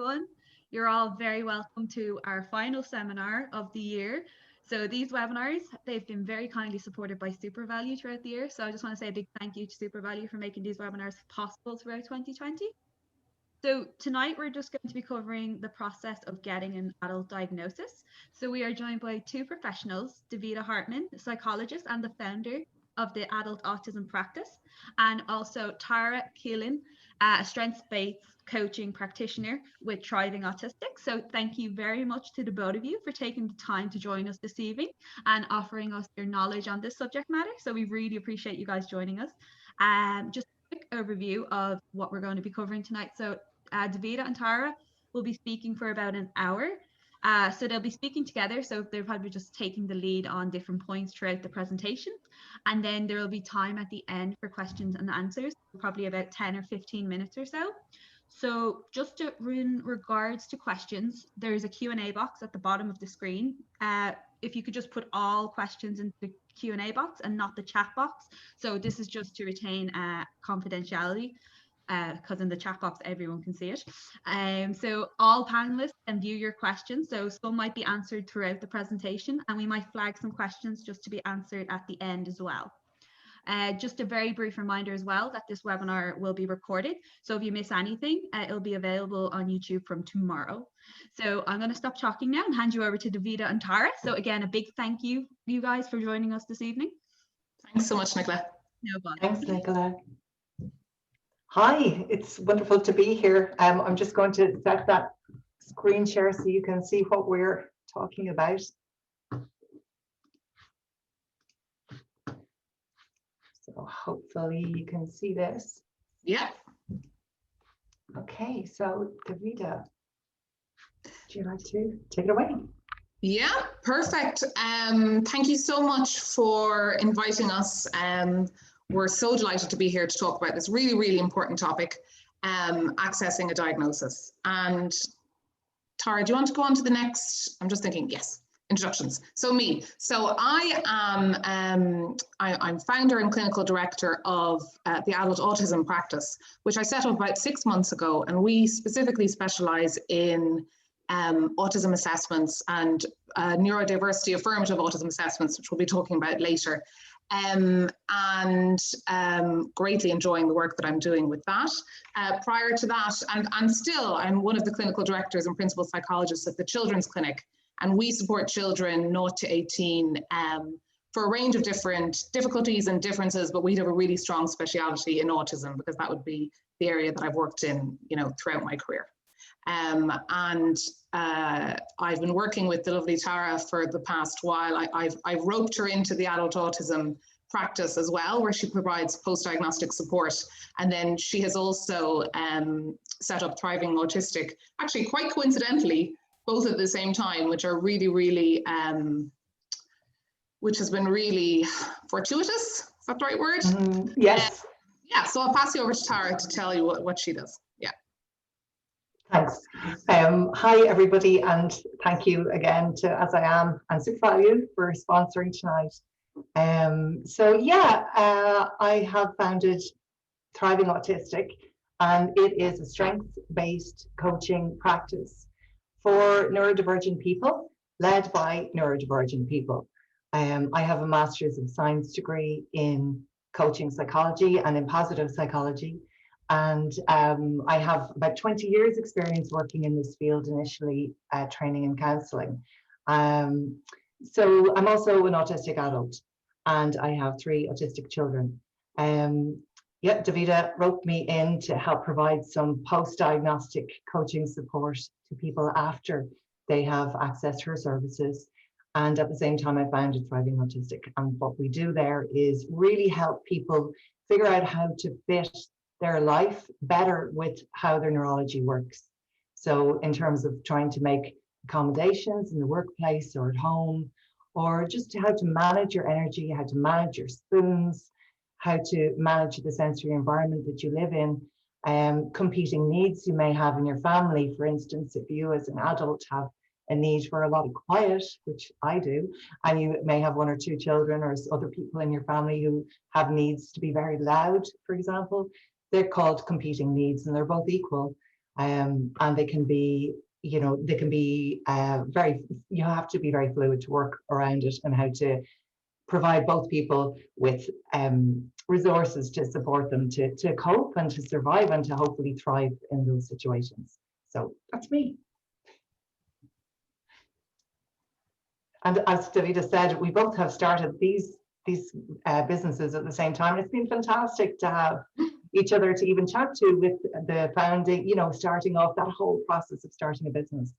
everyone. You're all very welcome to our final seminar of the year. So these webinars, they've been very kindly supported by SuperValu throughout the year. So I just want to say a big thank you to SuperValu for making these webinars possible throughout 2020. So tonight we're just going to be covering the process of getting an adult diagnosis. So we are joined by two professionals, Davida Hartman, a psychologist and the founder of the Adult Autism Practice, and also Tara Killen, a strengths-based coaching practitioner with Thriving Autistic. So thank you very much to the both of you for taking the time to join us this evening and offering us your knowledge on this subject matter. So we really appreciate you guys joining us. Just a quick overview of what we're going to be covering tonight. So Davida and Tara will be speaking for about an hour. So they'll be speaking together, so they're probably just taking the lead on different points throughout the presentation. And then there will be time at the end for questions and answers, probably about 10 or 15 minutes or so. So just in regards to questions, there's a Q&A box at the bottom of the screen. If you could just put all questions into the Q&A box and not the chat box. So this is just to retain confidentiality, because in the chat box everyone can see it. So all panelists can view your questions, so some might be answered throughout the presentation, and we might flag some questions just to be answered at the end as well. Just a very brief reminder as well that this webinar will be recorded, so if you miss anything, it'll be available on YouTube from tomorrow. So I'm going to stop talking now and hand you over to Davida and Tara. So again, a big thank you guys for joining us this evening. Thanks so much, Nicola. No bother. Thanks, Nicola. Hi, it's wonderful to be here. I'm just going to set that screen share so you can see what we're talking about. So hopefully you can see this. Yeah. Okay, so Davida, would you like to take it away? Yeah, perfect. Thank you so much for inviting us. We're so delighted to be here to talk about this really, really important topic, accessing a diagnosis. And Tara, do you want to go on to the next? I'm just thinking, yes, introductions. So me. So I am, I'm founder and clinical director of the Adult Autism Practice, which I set up about 6 months ago. And we specifically specialize in autism assessments and neurodiversity affirmative autism assessments, which we'll be talking about later. And greatly enjoying the work that I'm doing with that. Prior to that, and still, I'm one of the clinical directors and principal psychologists at the Children's Clinic, and we support children 0 to 18 for a range of different difficulties and differences, but we have a really strong speciality in autism because that would be the area that I've worked in, you know, throughout my career. I've been working with the lovely Tara for the past while. I've roped her into the adult autism practice as well, where she provides post-diagnostic support. And then she has also set up Thriving Autistic, actually quite coincidentally, both at the same time, which are really, really, which has been really fortuitous. Is that the right word? Yes. Yeah, so I'll pass you over to Tara to tell you what she does. Yeah. Thanks. Hi, everybody, and thank you again to AsIAm and SuperValu for sponsoring tonight. So yeah, I have founded Thriving Autistic, and it is a strengths-based coaching practice for neurodivergent people, led by neurodivergent people. I have a Master's of Science degree in coaching psychology and in positive psychology. And I have about 20 years experience working in this field, initially training and counseling. So I'm also an autistic adult, and I have 3 autistic children. Yeah, Davida roped me in to help provide some post-diagnostic coaching support to people after they have accessed her services. And at the same time, I founded Thriving Autistic. And what we do there is really help people figure out how to fit their life better with how their neurology works. So in terms of trying to make accommodations in the workplace or at home, or just how to manage your energy, how to manage your spoons, how to manage the sensory environment that you live in, competing needs you may have in your family. For instance, if you as an adult have a need for a lot of quiet, which I do, and you may have 1 or 2 children or other people in your family who have needs to be very loud, for example, they're called competing needs, and they're both equal. and they can be, you know, they can be you have to be very fluid to work around it, and how to provide both people with resources to support them to cope and to survive and to hopefully thrive in those situations. So that's me. And as Davida said, we both have started these businesses at the same time. And it's been fantastic to have each other to even chat to with the founding, you know, starting off that whole process of starting a business.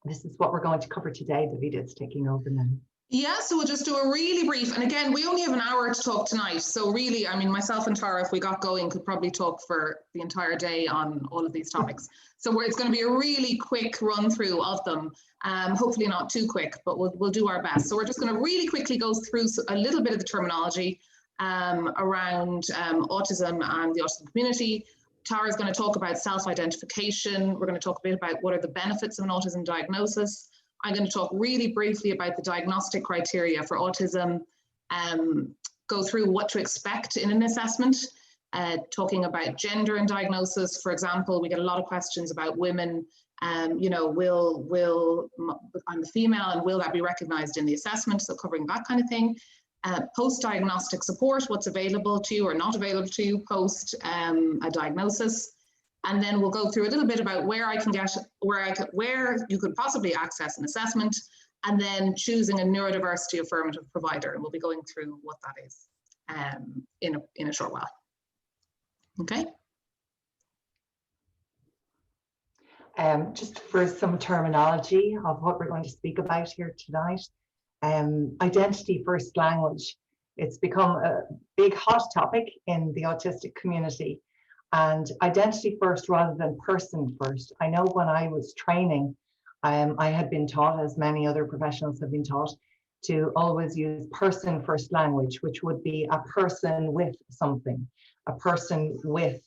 This is what we're going to cover today. Davida is taking over now. Yeah, so we'll just do a really brief, and again, we only have an hour to talk tonight. So really, I mean, myself and Tara, if we got going, could probably talk for the entire day on all of these topics. So it's going to be a really quick run through of them. Hopefully not too quick, but we'll do our best. So we're just going to really quickly go through a little bit of the terminology around autism and the autism community. Tara's going to talk about self-identification. We're going to talk a bit about what are the benefits of an autism diagnosis. I'm going to talk really briefly about the diagnostic criteria for autism, go through what to expect in an assessment, talking about gender and diagnosis. For example, we get a lot of questions about women, you know, I'm a female and will that be recognized in the assessment? So covering that kind of thing. Post-diagnostic support, what's available to you or not available to you post a diagnosis. And then we'll go through a little bit about where you could possibly access an assessment, and then choosing a neurodiversity affirmative provider. And we'll be going through what that is in a short while. Okay. Just for some terminology of what we're going to speak about here tonight. Identity first language. It's become a big hot topic in the autistic community. And identity first rather than person first. I know when I was training, I had been taught, as many other professionals have been taught, to always use person first language, which would be a person with something, a person with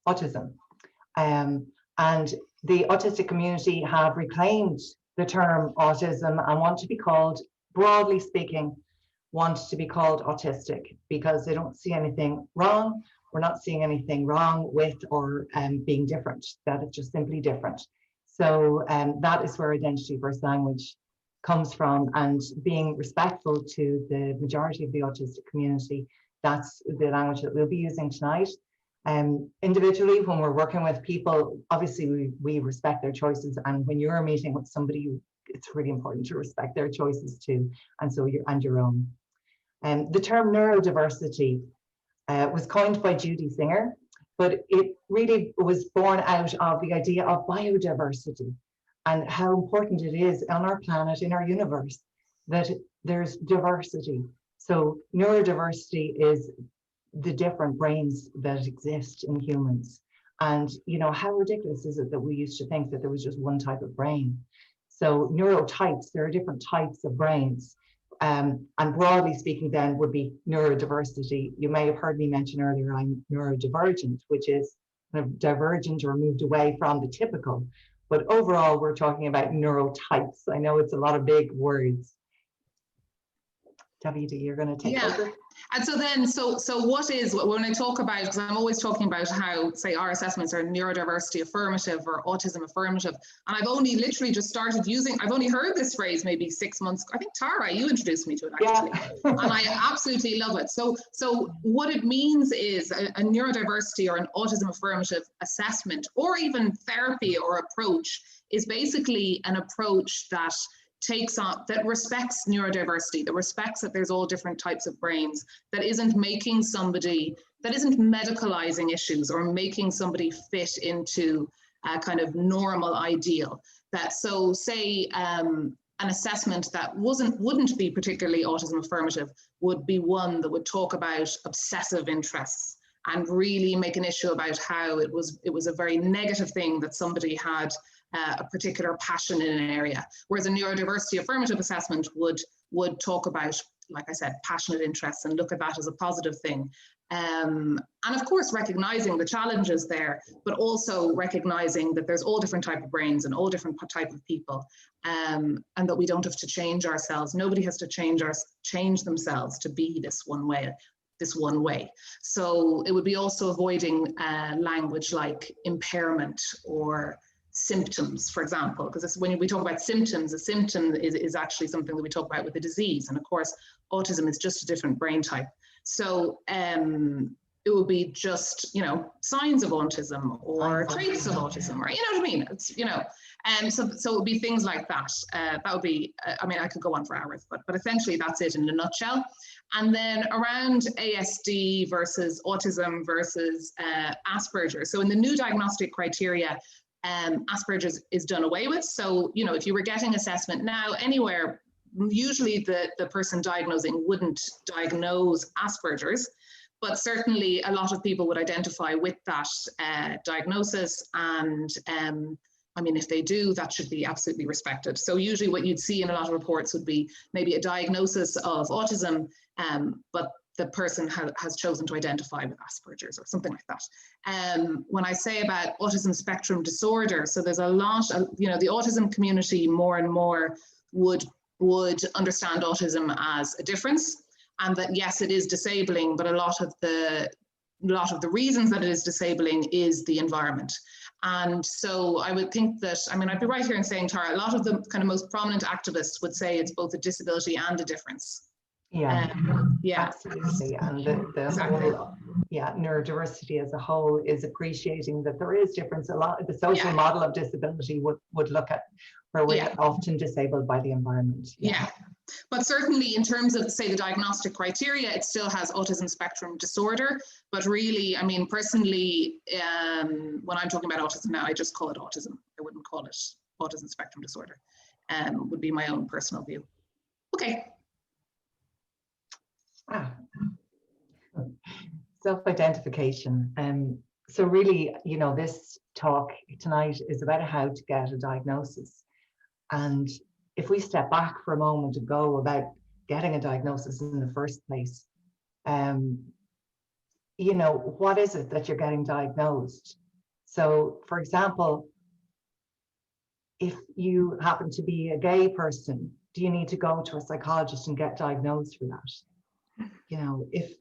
autism. And the autistic community have reclaimed the term autism and want to be called, broadly speaking, want to be called autistic, because they don't see anything wrong. We're not seeing anything wrong with or being different, that it's just simply different. So that is where identity first language comes from, and being respectful to the majority of the autistic community. That's the language that we'll be using tonight. Individually, when we're working with people, obviously we respect their choices, and when you're meeting with somebody, it's really important to respect their choices too, and so your own. The term neurodiversity was coined by Judy Singer, but it really was born out of the idea of biodiversity and how important it is on our planet, in our universe, that there's diversity. So neurodiversity is the different brains that exist in humans. And you know, how ridiculous is it that we used to think that there was just one type of brain? So neurotypes, there are different types of brains. And broadly speaking then would be neurodiversity. You may have heard me mention earlier, I'm neurodivergent, which is kind of divergent or moved away from the typical. But overall, we're talking about neurotypes. I know it's a lot of big words. Davida, you're going to take over. And so then, so what is, when I talk about, because I'm always talking about how, say, our assessments are neurodiversity affirmative or autism affirmative, and I've only literally just started using, I've only heard this phrase maybe 6 months, I think Tara, you introduced me to it actually, and I absolutely love it. So what it means is a neurodiversity or an autism affirmative assessment, or even therapy or approach, is basically an approach that takes on, that respects neurodiversity, that respects that there's all different types of brains, that isn't making somebody, that isn't medicalizing issues or making somebody fit into a kind of normal ideal. That, so say an assessment that wouldn't be particularly autism affirmative would be one that would talk about obsessive interests and really make an issue about how it was a very negative thing that somebody had a particular passion in an area, whereas a neurodiversity affirmative assessment would talk about, like I said, passionate interests and look at that as a positive thing. And of course, recognizing the challenges there, but also recognizing that there's all different type of brains and all different type of people, and that we don't have to change ourselves. Nobody has to change themselves to be this one way. this one way. So it would be also avoiding language like impairment or symptoms, for example, because when we talk about symptoms, a symptom is actually something that we talk about with a disease. And of course, autism is just a different brain type. So it will be just, you know, signs of autism or traits of autism, or, you know what I mean? It's, you know, so it would be things like that. That would be, I mean, I could go on for hours, but essentially that's it in a nutshell. And then around ASD versus autism versus Asperger's. So in the new diagnostic criteria, Asperger's is done away with. So, you know, if you were getting assessment now anywhere, usually the person diagnosing wouldn't diagnose Asperger's, but certainly a lot of people would identify with that diagnosis. And I mean, if they do, that should be absolutely respected. So usually what you'd see in a lot of reports would be maybe a diagnosis of autism, but the person has chosen to identify with Asperger's or something like that. When I say about autism spectrum disorder, so there's a lot of, you know, the autism community more and more would understand autism as a difference, and that yes, it is disabling, but a lot of the reasons that it is disabling is the environment. And so I would think that, I mean, I'd be right here in saying, Tara, a lot of the kind of most prominent activists would say it's both a disability and a difference. Yeah, yeah, absolutely. And the exactly. whole, yeah, neurodiversity as a whole is appreciating that there is difference. A lot, the social model of disability would look at where we're often disabled by the environment. Yeah. But certainly in terms of, say, the diagnostic criteria, it still has autism spectrum disorder. But really, I mean, personally, when I'm talking about autism now, I just call it autism. I wouldn't call it autism spectrum disorder. Would be my own personal view. Okay. Self-identification. So really, you know, this talk tonight is about how to get a diagnosis. And if we step back for a moment and go about getting a diagnosis in the first place, you know, what is it that you're getting diagnosed? So, for example, if you happen to be a gay person, do you need to go to a psychologist and get diagnosed for that? You know, if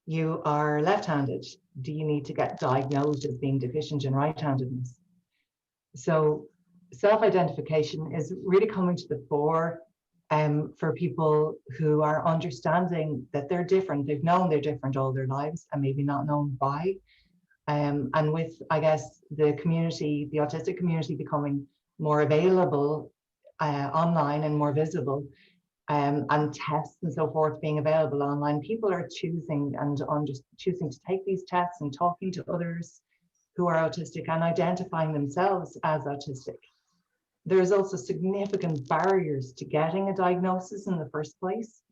you are left-handed, do you need to get diagnosed as being deficient in right-handedness? So self-identification is really coming to the fore for people who are understanding that they're different. They've known they're different all their lives and maybe not known why. And with, I guess, the community, the autistic community becoming more available online and more visible, and tests and so forth being available online, people are choosing to take these tests and talking to others who are autistic and identifying themselves as autistic. There's also significant barriers to getting a diagnosis in the first place,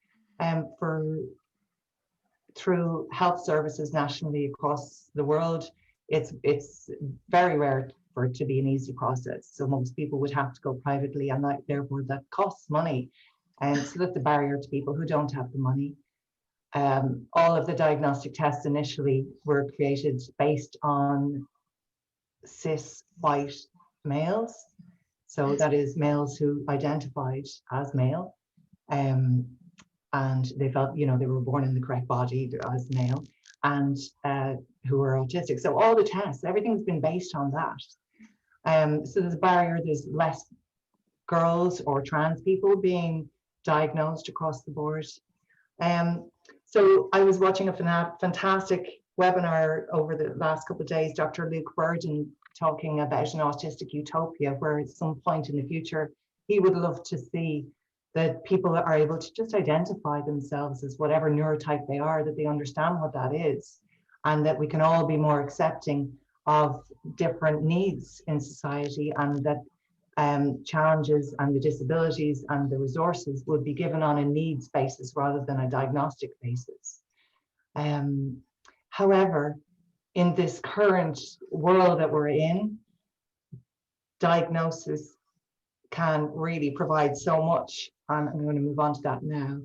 through health services nationally across the world. It's very rare for it to be an easy process. So most people would have to go privately, and therefore that costs money. And so that's a barrier to people who don't have the money. All of the diagnostic tests initially were created based on cis white males. So that is males who identified as male, and they felt, you know, they were born in the correct body as male, and who were autistic. So all the tests, everything's been based on that. So there's a barrier. There's less girls or trans people being diagnosed across the board. So I was watching a fantastic webinar over the last couple of days, Dr. Luke Burden talking about an autistic utopia, where at some point in the future, he would love to see that people are able to just identify themselves as whatever neurotype they are, that they understand what that is, and that we can all be more accepting of different needs in society, and that challenges and the disabilities and the resources would be given on a needs basis rather than a diagnostic basis. However, in this current world that we're in, diagnosis can really provide so much. I'm going to move on to that now.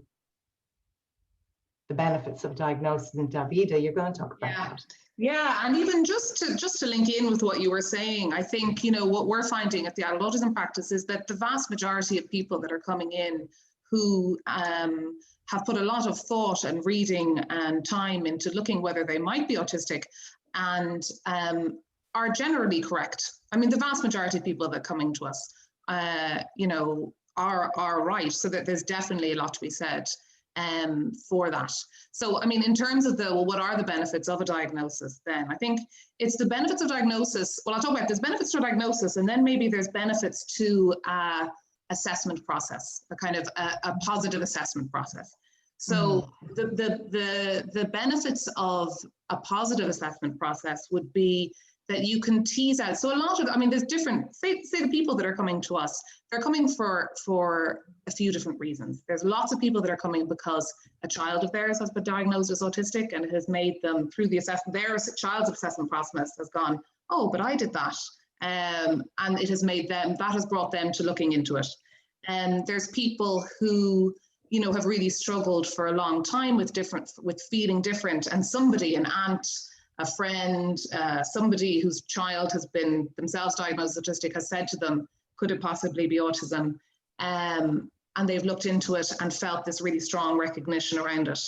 The benefits of diagnosis, and Davida, you're going to talk about that. Yeah, and even just to link in with what you were saying, I think, you know, what we're finding at the Adult Autism Practice is that the vast majority of people that are coming in who have put a lot of thought and reading and time into looking whether they might be autistic, and are generally correct. I mean, the vast majority of people that are coming to us, you know, are right. So that there's definitely a lot to be said for that. So, I mean, in terms of well, what are the benefits of a diagnosis then? I think it's the benefits of diagnosis. Well, I'll talk about there's benefits to diagnosis, and then maybe there's benefits to assessment process, a kind of a positive assessment process. So the benefits of a positive assessment process would be that you can tease out. So a lot of, I mean, there's different, say the people that are coming to us, they're coming for a few different reasons. There's lots of people that are coming because a child of theirs has been diagnosed as autistic, and it has made them, through the assessment, their child's assessment process has gone, oh, but I did that. And it has made them, that has brought them to looking into it. And there's people who, you know, have really struggled for a long time with feeling different, and somebody, an aunt, a friend, somebody whose child has been themselves diagnosed as autistic has said to them, could it possibly be autism? And they've looked into it and felt this really strong recognition around it.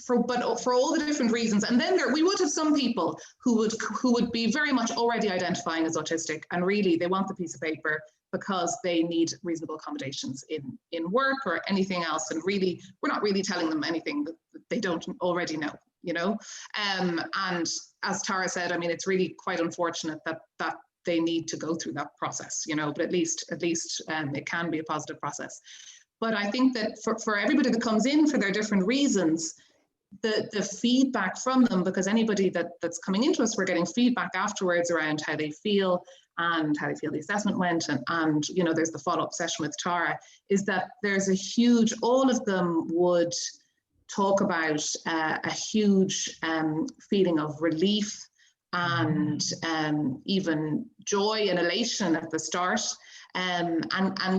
But for all the different reasons, and then we would have some people who would be very much already identifying as autistic, and really they want the piece of paper because they need reasonable accommodations in work or anything else, and really we're not really telling them anything that they don't already know, you know. And as Tara said, I mean, it's really quite unfortunate that they need to go through that process, you know, but at least it can be a positive process. But I think that for everybody that comes in for their different reasons, the feedback from them, because anybody that's coming into us, we're getting feedback afterwards around how they feel and how they feel the assessment went, and you know, there's the follow-up session with Tara, is that there's a huge, all of them would talk about a huge feeling of relief and even joy and elation at the start, and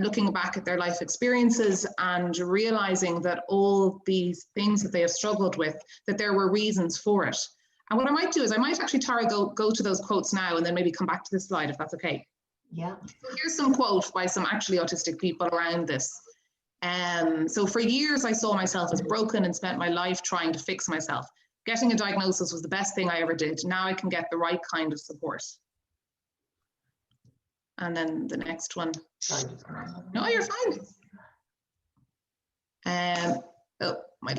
looking back at their life experiences and realizing that all these things that they have struggled with, that there were reasons for it. And what I might do is I might actually, Tara, go to those quotes now and then maybe come back to this slide if that's okay. Yeah. So here's some quote by some actually autistic people around this. So for years I saw myself as broken and spent my life trying to fix myself. Getting a diagnosis was the best thing I ever did. Now I can get the right kind of support. And then the next one. Sorry. No, you're fine.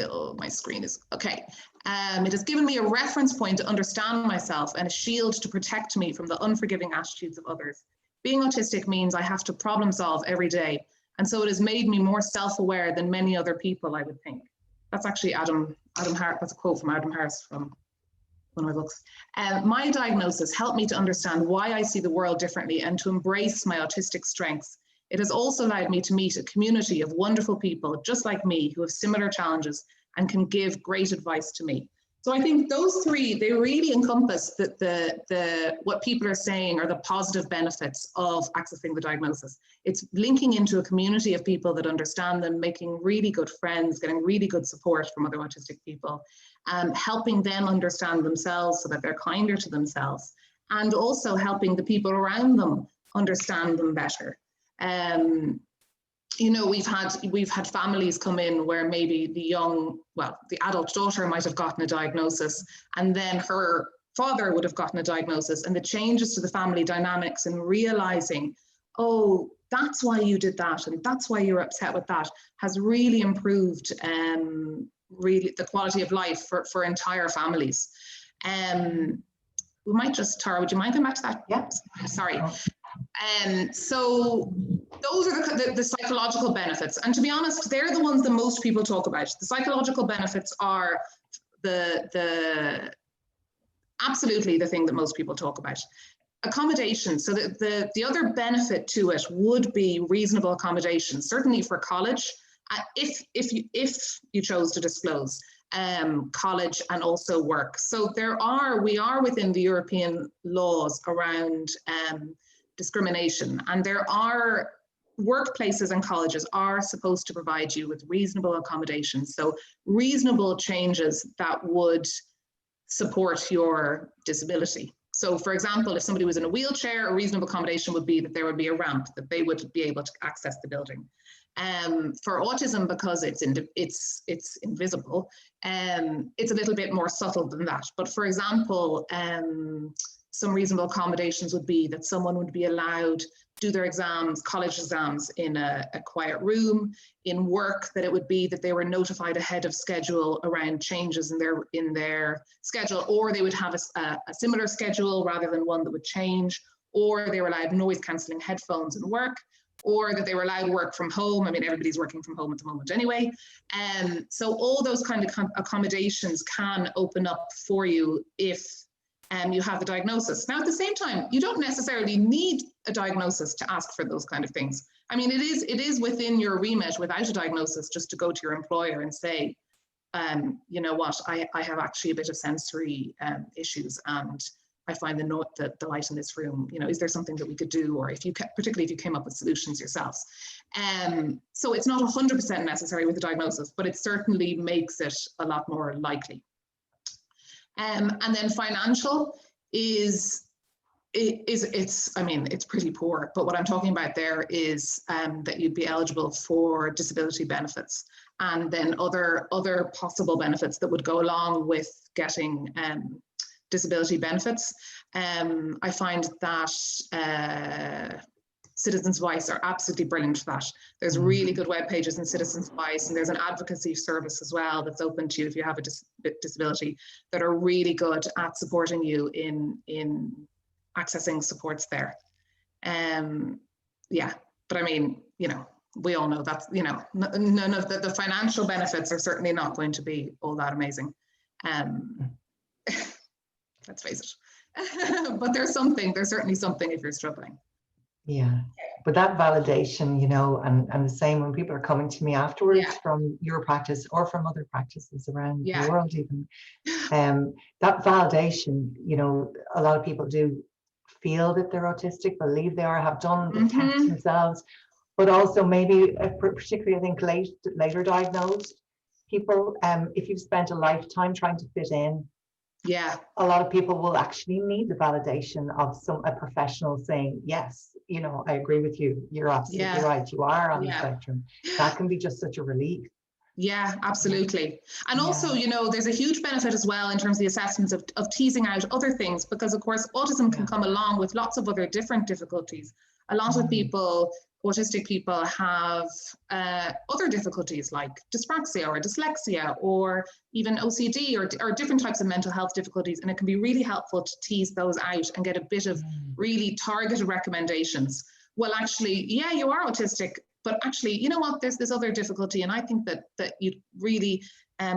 Oh, my screen is, okay. It has given me a reference point to understand myself and a shield to protect me from the unforgiving attitudes of others. Being autistic means I have to problem solve every day. And so it has made me more self-aware than many other people, I would think. That's actually Adam Hart, that's a quote from Adam Harris from one of my books. My diagnosis helped me to understand why I see the world differently and to embrace my autistic strengths. It has also allowed me to meet a community of wonderful people just like me who have similar challenges and can give great advice to me. So I think those three, they really encompass what people are saying are the positive benefits of accessing the diagnosis. It's linking into a community of people that understand them, making really good friends, getting really good support from other autistic people, helping them understand themselves so that they're kinder to themselves, and also helping the people around them understand them better. You know, we've had families come in where maybe the adult daughter might have gotten a diagnosis, and then her father would have gotten a diagnosis, and the changes to the family dynamics and realizing, oh, that's why you did that, and that's why you're upset with that, has really improved really the quality of life for entire families. We might just, Tara, would you mind coming back to that? Yeah. Sorry. So those are the psychological benefits, and to be honest, they're the ones that most people talk about. The psychological benefits are absolutely the thing that most people talk about. Accommodation. So the other benefit to it would be reasonable accommodation, certainly for college, if you chose to disclose college and also work. So we are within the European laws around discrimination, and there are workplaces and colleges are supposed to provide you with reasonable accommodations, so reasonable changes that would support your disability. So for example, if somebody was in a wheelchair, a reasonable accommodation would be that there would be a ramp that they would be able to access the building. For autism, because it's invisible, it's a little bit more subtle than that. But for example, some reasonable accommodations would be that someone would be allowed to do their exams, college exams, in a quiet room. In work, that it would be that they were notified ahead of schedule around changes in their schedule, or they would have a similar schedule rather than one that would change, or they were allowed noise cancelling headphones in work, or that they were allowed work from home. I mean, everybody's working from home at the moment anyway. So all those kind of accommodations can open up for you if you have the diagnosis. Now, at the same time, you don't necessarily need a diagnosis to ask for those kind of things. I mean, it is within your remit without a diagnosis just to go to your employer and say, you know what, I have actually a bit of sensory issues, and I find the light in this room, you know, is there something that we could do? Or particularly if you came up with solutions yourselves. So it's not 100% necessary with the diagnosis, but it certainly makes it a lot more likely. And then financial I mean, it's pretty poor, but what I'm talking about there is that you'd be eligible for disability benefits, and then other possible benefits that would go along with getting disability benefits. I find that Citizens Voice are absolutely brilliant for that. There's really good web pages in Citizens Voice, and there's an advocacy service as well that's open to you if you have a disability, that are really good at supporting you in accessing supports there. Yeah, but I mean, you know, we all know that, you know, none of the financial benefits are certainly not going to be all that amazing. Let's face it. But there's certainly something if you're struggling. Yeah, but that validation, you know, and the same when people are coming to me afterwards from your practice or from other practices around the world even, that validation, you know, a lot of people do feel that they're autistic, believe they are, have done the tests themselves, but also maybe particularly I think later diagnosed people, if you've spent a lifetime trying to fit in, a lot of people will actually need the validation of a professional saying, yes, you know, I agree with you. You're absolutely right. You are on the spectrum. That can be just such a relief. Yeah, absolutely. And also, you know, there's a huge benefit as well in terms of the assessments of teasing out other things, because of course, autism can come along with lots of other different difficulties. A lot of people, autistic people, have other difficulties like dyspraxia or dyslexia or even OCD or different types of mental health difficulties. And it can be really helpful to tease those out and get a bit of really targeted recommendations. Well, actually, yeah, you are autistic, but actually, you know what, there's this other difficulty, and I think that you'd really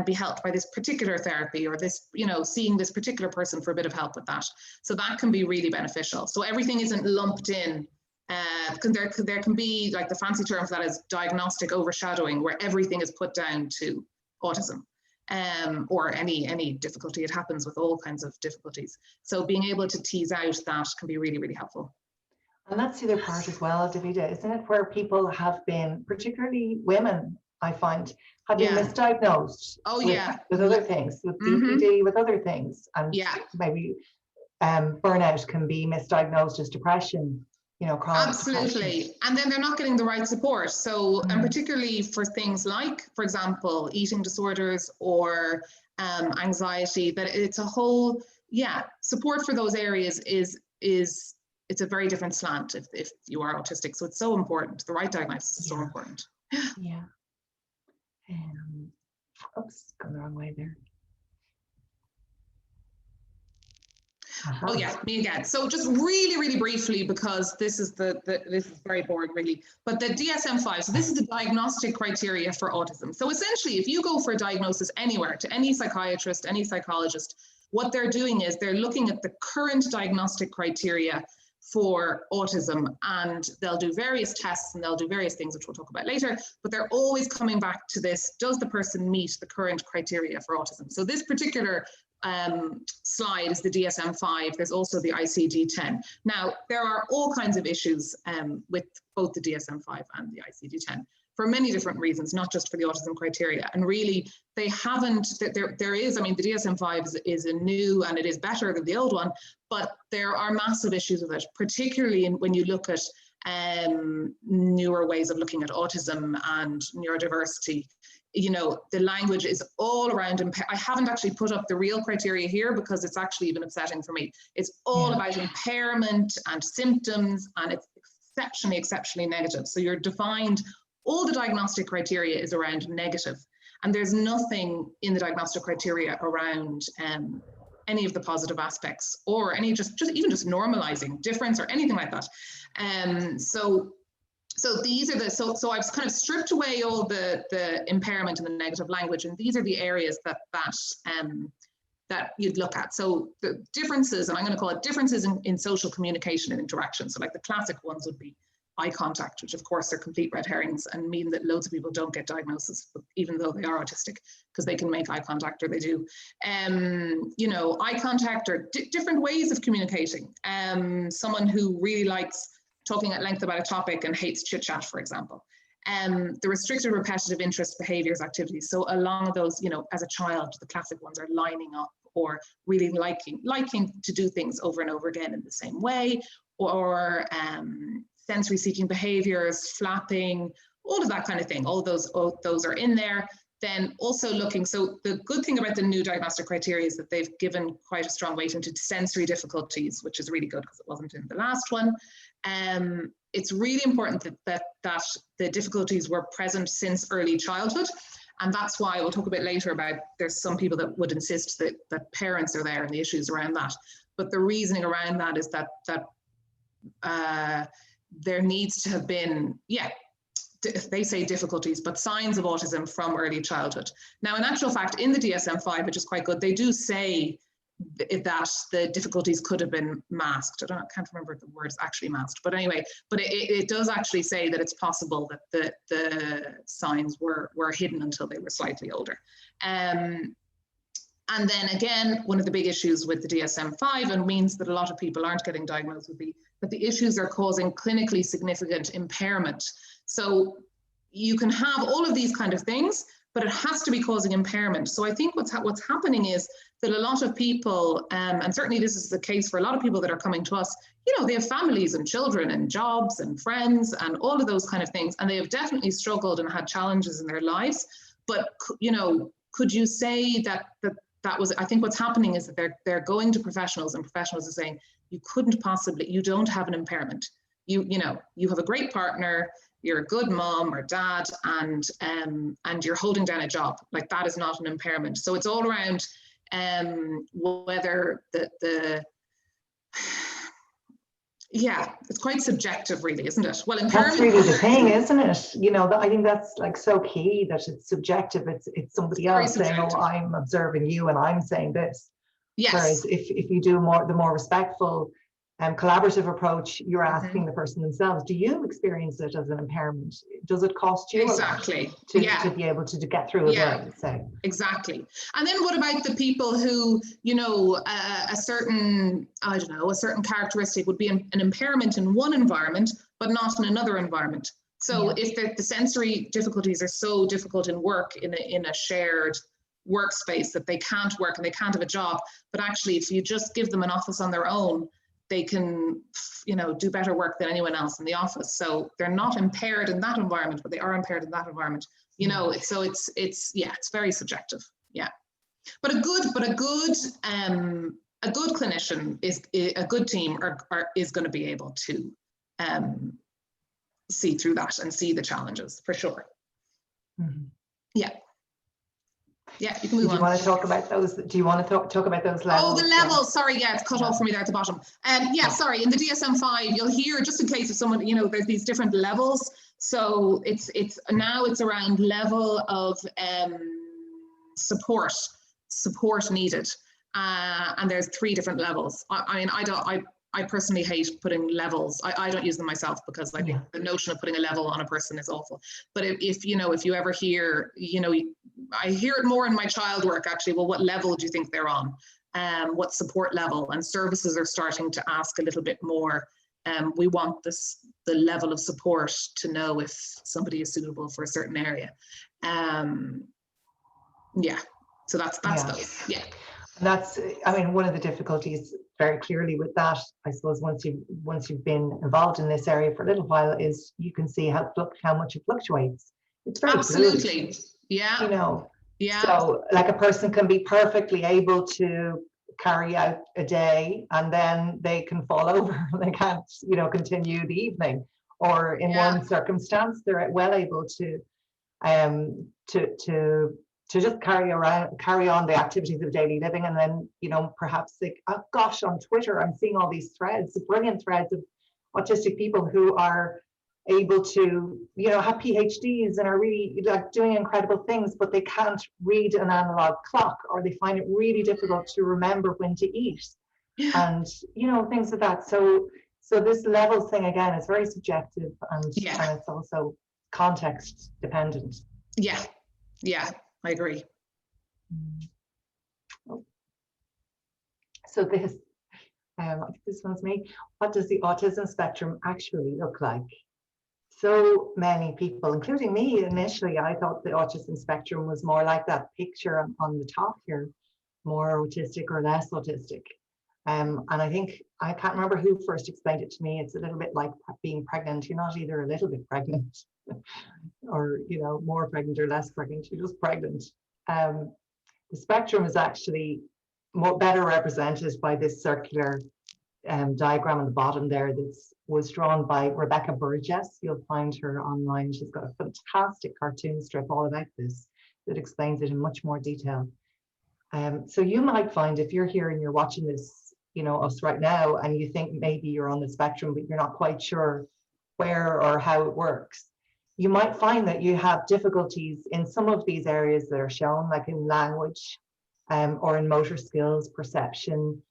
be helped by this particular therapy, or this, you know, seeing this particular person for a bit of help with that. So that can be really beneficial. So everything isn't lumped in, because there can be, like, the fancy term for that is diagnostic overshadowing, where everything is put down to autism, or any difficulty. It happens with all kinds of difficulties. So being able to tease out that can be really, really helpful. And that's the other part as well, Davida, isn't it? Where people have been, particularly women, I find, have been misdiagnosed with other things, with BPD, with other things. And maybe burnout can be misdiagnosed as depression, you know, chronic depression. And then they're not getting the right support. So, and particularly for things like, for example, eating disorders or anxiety, that it's a whole, support for those areas is it's a very different slant if you are autistic. So it's so important. The right diagnosis is so important. Yeah. Oops, gone the wrong way there. Oh yeah, me again. So just really, really briefly, because this is this is very boring really, but the DSM-5, so this is the diagnostic criteria for autism. So essentially, if you go for a diagnosis anywhere, to any psychiatrist, any psychologist, what they're doing is they're looking at the current diagnostic criteria for autism, and they'll do various tests and they'll do various things, which we'll talk about later, but they're always coming back to this: does the person meet the current criteria for autism? So this particular slide is the DSM-5. There's also the ICD-10. Now, there are all kinds of issues with both the DSM-5 and the ICD-10. for many different reasons, not just for the autism criteria. And really, they haven't, there is, I mean, the DSM-5 is a new, and it is better than the old one, but there are massive issues with it, particularly when you look at newer ways of looking at autism and neurodiversity. You know, the language is all around, I haven't actually put up the real criteria here because it's actually even upsetting for me. It's all about impairment and symptoms, and it's exceptionally negative. So you're defined, all the diagnostic criteria is around negative, and there's nothing in the diagnostic criteria around any of the positive aspects, or any even just normalizing difference or anything like that. So these are so I've kind of stripped away all the impairment and the negative language, and these are the areas that you'd look at. So the differences, and I'm going to call it differences in social communication and interaction. So like the classic ones would be eye contact, which of course are complete red herrings and mean that loads of people don't get diagnosis, even though they are autistic, because they can make eye contact, or they do. You know, eye contact, or different ways of communicating. Someone who really likes talking at length about a topic and hates chit chat, for example. The restricted repetitive interest behaviors activities. So along those, you know, as a child, the classic ones are lining up, or really liking to do things over and over again in the same way, or sensory seeking behaviors, flapping, all of that kind of thing. All those are in there. Then also looking, so the good thing about the new diagnostic criteria is that they've given quite a strong weight into sensory difficulties, which is really good because it wasn't in the last one. It's really important that the difficulties were present since early childhood. And that's why we'll talk a bit later about, there's some people that would insist that parents are there and the issues around that. But the reasoning around that is that there needs to have been, they say difficulties, but signs of autism from early childhood. Now, in actual fact, in the DSM-5, which is quite good, they do say that the difficulties could have been masked. I can't remember if the word is actually masked, but anyway, but it does actually say that it's possible that the signs were hidden until they were slightly older. And then again, one of the big issues with the DSM-5, and means that a lot of people aren't getting diagnosed, would be that the issues are causing clinically significant impairment. So you can have all of these kind of things, but it has to be causing impairment. So I think what's happening is that a lot of people, and certainly this is the case for a lot of people that are coming to us, you know, they have families and children and jobs and friends and all of those kind of things, and they have definitely struggled and had challenges in their lives. But, you know, could you say that was, I think what's happening is that they're going to professionals, and professionals are saying, you couldn't possibly, you don't have an impairment. You know, you have a great partner, you're a good mom or dad, and you're holding down a job. Like, that is not an impairment. So it's all around whether it's quite subjective, really, isn't it? Well, impairment. That's really the thing, isn't it? You know, I think that's like so key, that it's subjective. It's somebody else saying, "Oh, I'm observing you, and I'm saying this." Yes. Whereas if you do the more respectful collaborative approach, you're asking the person themselves, do you experience it as an impairment? Does it cost you exactly to be able to get through a day, say? Exactly. And then what about the people who, you know, a certain characteristic would be an impairment in one environment, but not in another environment. So if the sensory difficulties are so difficult in work, in a shared workspace, that they can't work and they can't have a job, but actually if you just give them an office on their own, they can, you know, do better work than anyone else in the office. So they're not impaired in that environment, but they are impaired in that environment. You know, so it's very subjective. Yeah, but a good clinician is a good team is going to be able to see through that and see the challenges, for sure. Yeah. Yeah, you can move on. Do you want to talk about those? Do you want to talk about those levels? Oh, the levels. Sorry, it's cut off for me there at the bottom. Sorry. In the DSM-5, you'll hear, just in case if someone, you know, there's these different levels. So it's around level of support needed, and there's 3 different levels. I mean, I personally hate putting levels. I don't use them myself, because I think the notion of putting a level on a person is awful. But if you ever hear, you know, I hear it more in my child work, actually. Well, what level do you think they're on? What support level? And services are starting to ask a little bit more. We want this level of support to know if somebody is suitable for a certain area. Yeah, so that's those. Yeah. And that's, I mean, one of the difficulties very clearly with that, I suppose, once you've been involved in this area for a little while, is you can see how much it fluctuates. It's very absolutely fluid, yeah, you know. Yeah. So like a person can be perfectly able to carry out a day and then they can fall over and they can't, you know, continue the evening. Or in one circumstance, they're well able to just carry on the activities of daily living, and then, you know, perhaps they, oh gosh, on Twitter I'm seeing all these threads, brilliant threads of autistic people who are able to, you know, have PhDs and are really like doing incredible things, but they can't read an analog clock, or they find it really difficult to remember when to eat, and, you know, things like that. So this levels thing again is very subjective, and it's also context dependent. Yeah, I agree. So this, I think this one's me. What does the autism spectrum actually look like? So many people, including me initially, I thought the autism spectrum was more like that picture on the top here, more autistic or less autistic. And I think, I can't remember who first explained it to me. It's a little bit like being pregnant. You're not either a little bit pregnant or, you know, more pregnant or less pregnant. You're just pregnant. The spectrum is actually better represented by this circular diagram on the bottom there that was drawn by Rebecca Burgess. You'll find her online. She's got a fantastic cartoon strip all about this that explains it in much more detail. So you might find, if you're here and you're watching this, you know, us right now, and you think maybe you're on the spectrum, but you're not quite sure where or how it works, you might find that you have difficulties in some of these areas that are shown, like in language, or in motor skills, perception,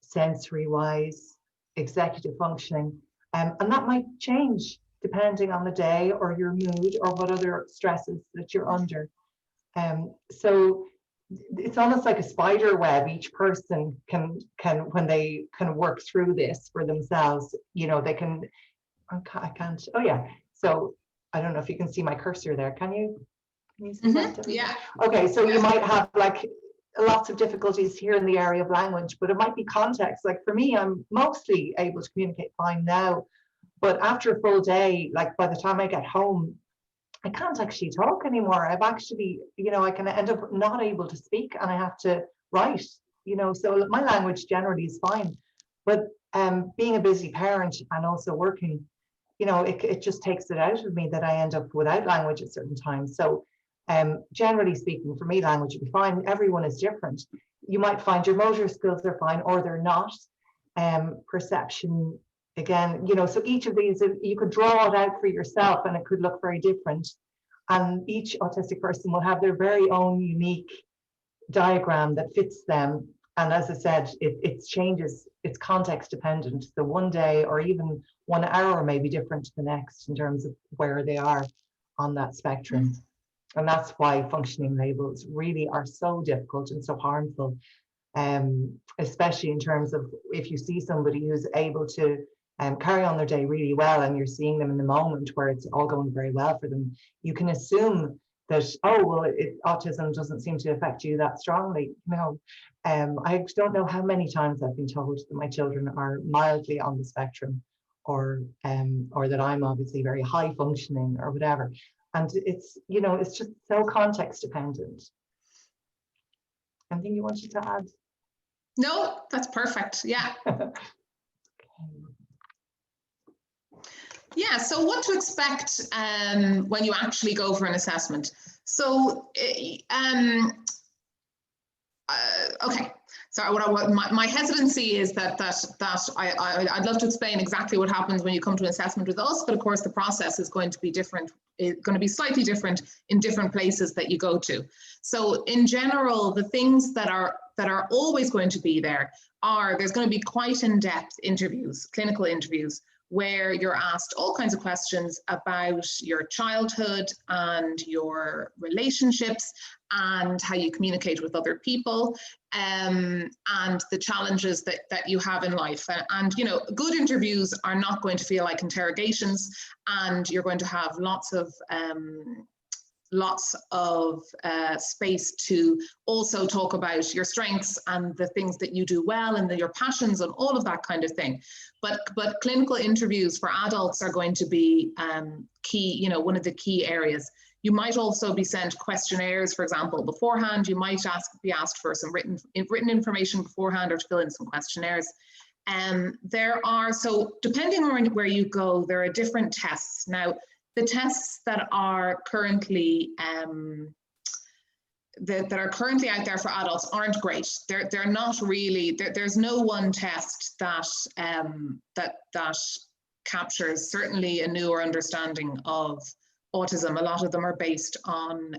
sensory wise, executive functioning, and that might change depending on the day or your mood or what other stresses that you're under. So it's almost like a spider web. Each person can when they can work through this for themselves, you know, they can, I can't, oh yeah, so I don't know if you can see my cursor there. Can you see that? Yeah. Okay, so you might have like lots of difficulties here in the area of language, but it might be context. Like for me, I'm mostly able to communicate fine now, but after a full day, like by the time I get home, I can't actually talk anymore. I've actually, you know, I can end up not able to speak, and I have to write, you know, so my language generally is fine. But being a busy parent and also working, you know, it just takes it out of me that I end up without language at certain times. So generally speaking, for me, language would be fine. Everyone is different. You might find your motor skills are fine or they're not. Perception, again, you know, so each of these, you could draw it out for yourself and it could look very different. And each autistic person will have their very own unique diagram that fits them. And as I said, it changes, it's context dependent. So one day or even 1 hour may be different to the next in terms of where they are on that spectrum. And that's why functioning labels really are so difficult and so harmful, especially in terms of if you see somebody who's able to carry on their day really well and you're seeing them in the moment where it's all going very well for them, you can assume that, oh, well, autism doesn't seem to affect you that strongly. No, I don't know how many times I've been told that my children are mildly on the spectrum, or that I'm obviously very high functioning or whatever. And it's, you know, it's just so context dependent. Anything you wanted to add? No, that's perfect. Yeah. Yeah, so what to expect when you actually go for an assessment. So, okay. So my hesitancy is that I'd love to explain exactly what happens when you come to an assessment with us, but of course the process is going to be different. It's going to be slightly different in different places that you go to. So in general, the things that are always going to be there's going to be quite in-depth interviews, clinical interviews, where you're asked all kinds of questions about your childhood and your relationships and how you communicate with other people, and the challenges that you have in life. And you know, good interviews are not going to feel like interrogations, and you're going to have lots of space to also talk about your strengths and the things that you do well and your passions and all of that kind of thing. But clinical interviews for adults are going to be key, you know, one of the key areas. You might also be sent questionnaires, for example, beforehand. You might be asked for some written information beforehand, or to fill in some questionnaires. So depending on where you go, there are different tests. Now, the tests that are currently out there for adults aren't great. They're not really. There's no one test that that captures certainly a newer understanding of autism. A lot of them are based on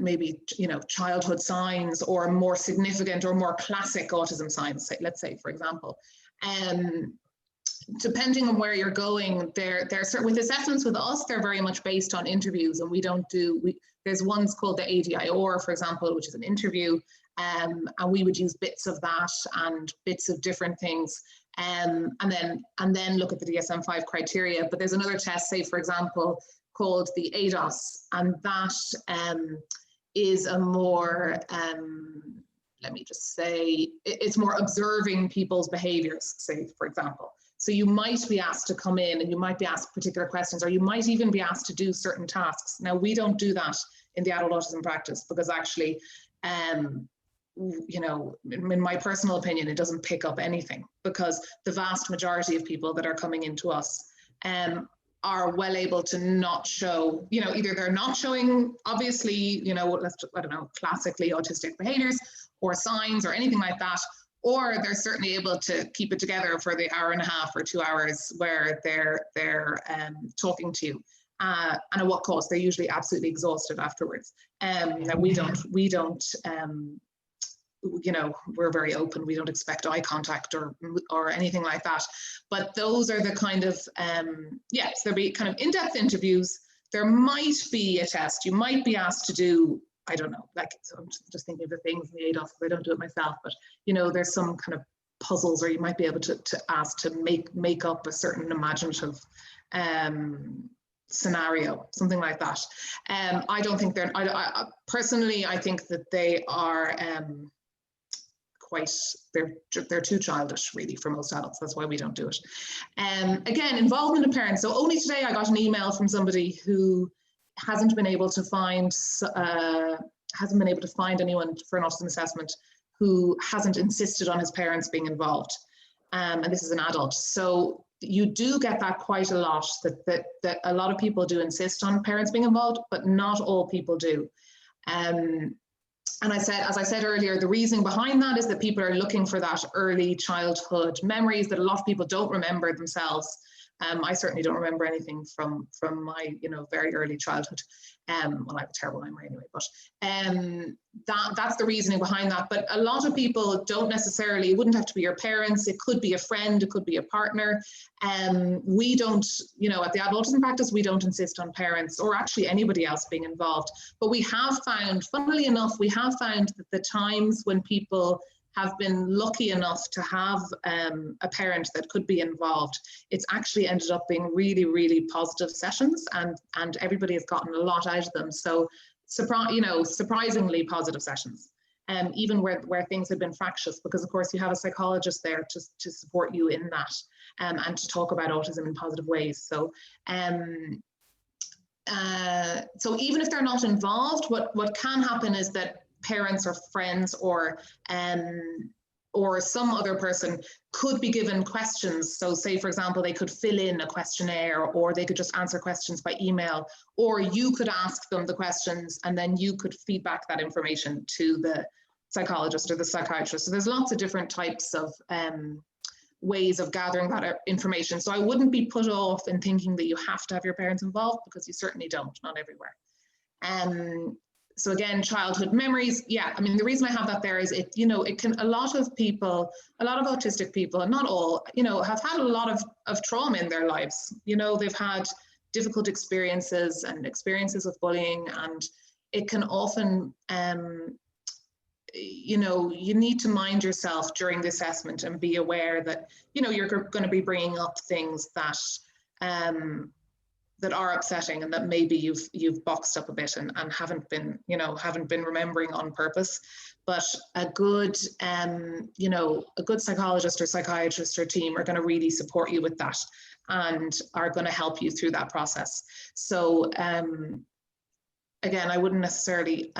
maybe, you know, childhood signs or more significant or more classic autism signs. Let's say, for example. Depending on where you're going, they're with assessments with us, they're very much based on interviews, and there's ones called the ADIOR, for example, which is an interview, and we would use bits of that and bits of different things, and then look at the DSM-5 criteria. But there's another test, say for example, called the ADOS, and that is a more let me just say, it's more observing people's behaviors, say for example. So you might be asked to come in and you might be asked particular questions, or you might even be asked to do certain tasks. Now, we don't do that in the adult autism practice because actually, you know, in my personal opinion, it doesn't pick up anything, because the vast majority of people that are coming into us are well able to not show, you know, either they're not showing, obviously, you know, I don't know, classically autistic behaviors or signs or anything like that, or they're certainly able to keep it together for the hour and a half or 2 hours where they're talking to you. And at what cost? They're usually absolutely exhausted afterwards. We don't, you know, we're very open. We don't expect eye contact or anything like that. But those are the kind of, yes, there'll be kind of in-depth interviews. There might be a test. You might be asked to do, I don't know, like, so I'm just thinking of the things in the ADOS, because I don't do it myself, but, you know, there's some kind of puzzles, or you might be able to ask to make up a certain imaginative scenario, something like that. I don't think I personally, I think that they are they're too childish really for most adults. That's why we don't do it. Again, involvement of parents. So only today I got an email from somebody who hasn't been able to find anyone for an autism assessment who hasn't insisted on his parents being involved. And this is an adult. So you do get that quite a lot, that a lot of people do insist on parents being involved, but not all people do. And as I said earlier, the reasoning behind that is that people are looking for that early childhood memories that a lot of people don't remember themselves. I certainly don't remember anything from my, you know, very early childhood. Well, I have a terrible memory anyway, but that's the reasoning behind that. But a lot of people don't necessarily, it wouldn't have to be your parents, it could be a friend, it could be a partner. We don't, you know, at the Adult Autism Practice, we don't insist on parents or actually anybody else being involved. But we have found, funnily enough, we have found that the times when people have been lucky enough to have a parent that could be involved, it's actually ended up being really, really positive sessions, and everybody has gotten a lot out of them. So, surprisingly positive sessions, even where things have been fractious, because of course you have a psychologist there to support you in that, and to talk about autism in positive ways. So, so even if they're not involved, what can happen is that parents or friends or some other person could be given questions. So say, for example, they could fill in a questionnaire, or they could just answer questions by email, or you could ask them the questions and then you could feed back that information to the psychologist or the psychiatrist. So there's lots of different types of ways of gathering that information. So I wouldn't be put off in thinking that you have to have your parents involved, because you certainly don't, not everywhere. So again, childhood memories. Yeah, I mean, the reason I have that there is it, you know, it can, a lot of people, a lot of autistic people, and not all, you know, have had a lot of trauma in their lives. You know, they've had difficult experiences and experiences of bullying, and it can often, you know, you need to mind yourself during the assessment and be aware that, you know, you're going to be bringing up things that, that are upsetting and that maybe you've boxed up a bit and haven't been, you know, haven't been remembering on purpose. But a good, you know, a good psychologist or psychiatrist or team are going to really support you with that and are going to help you through that process. So again, I wouldn't necessarily,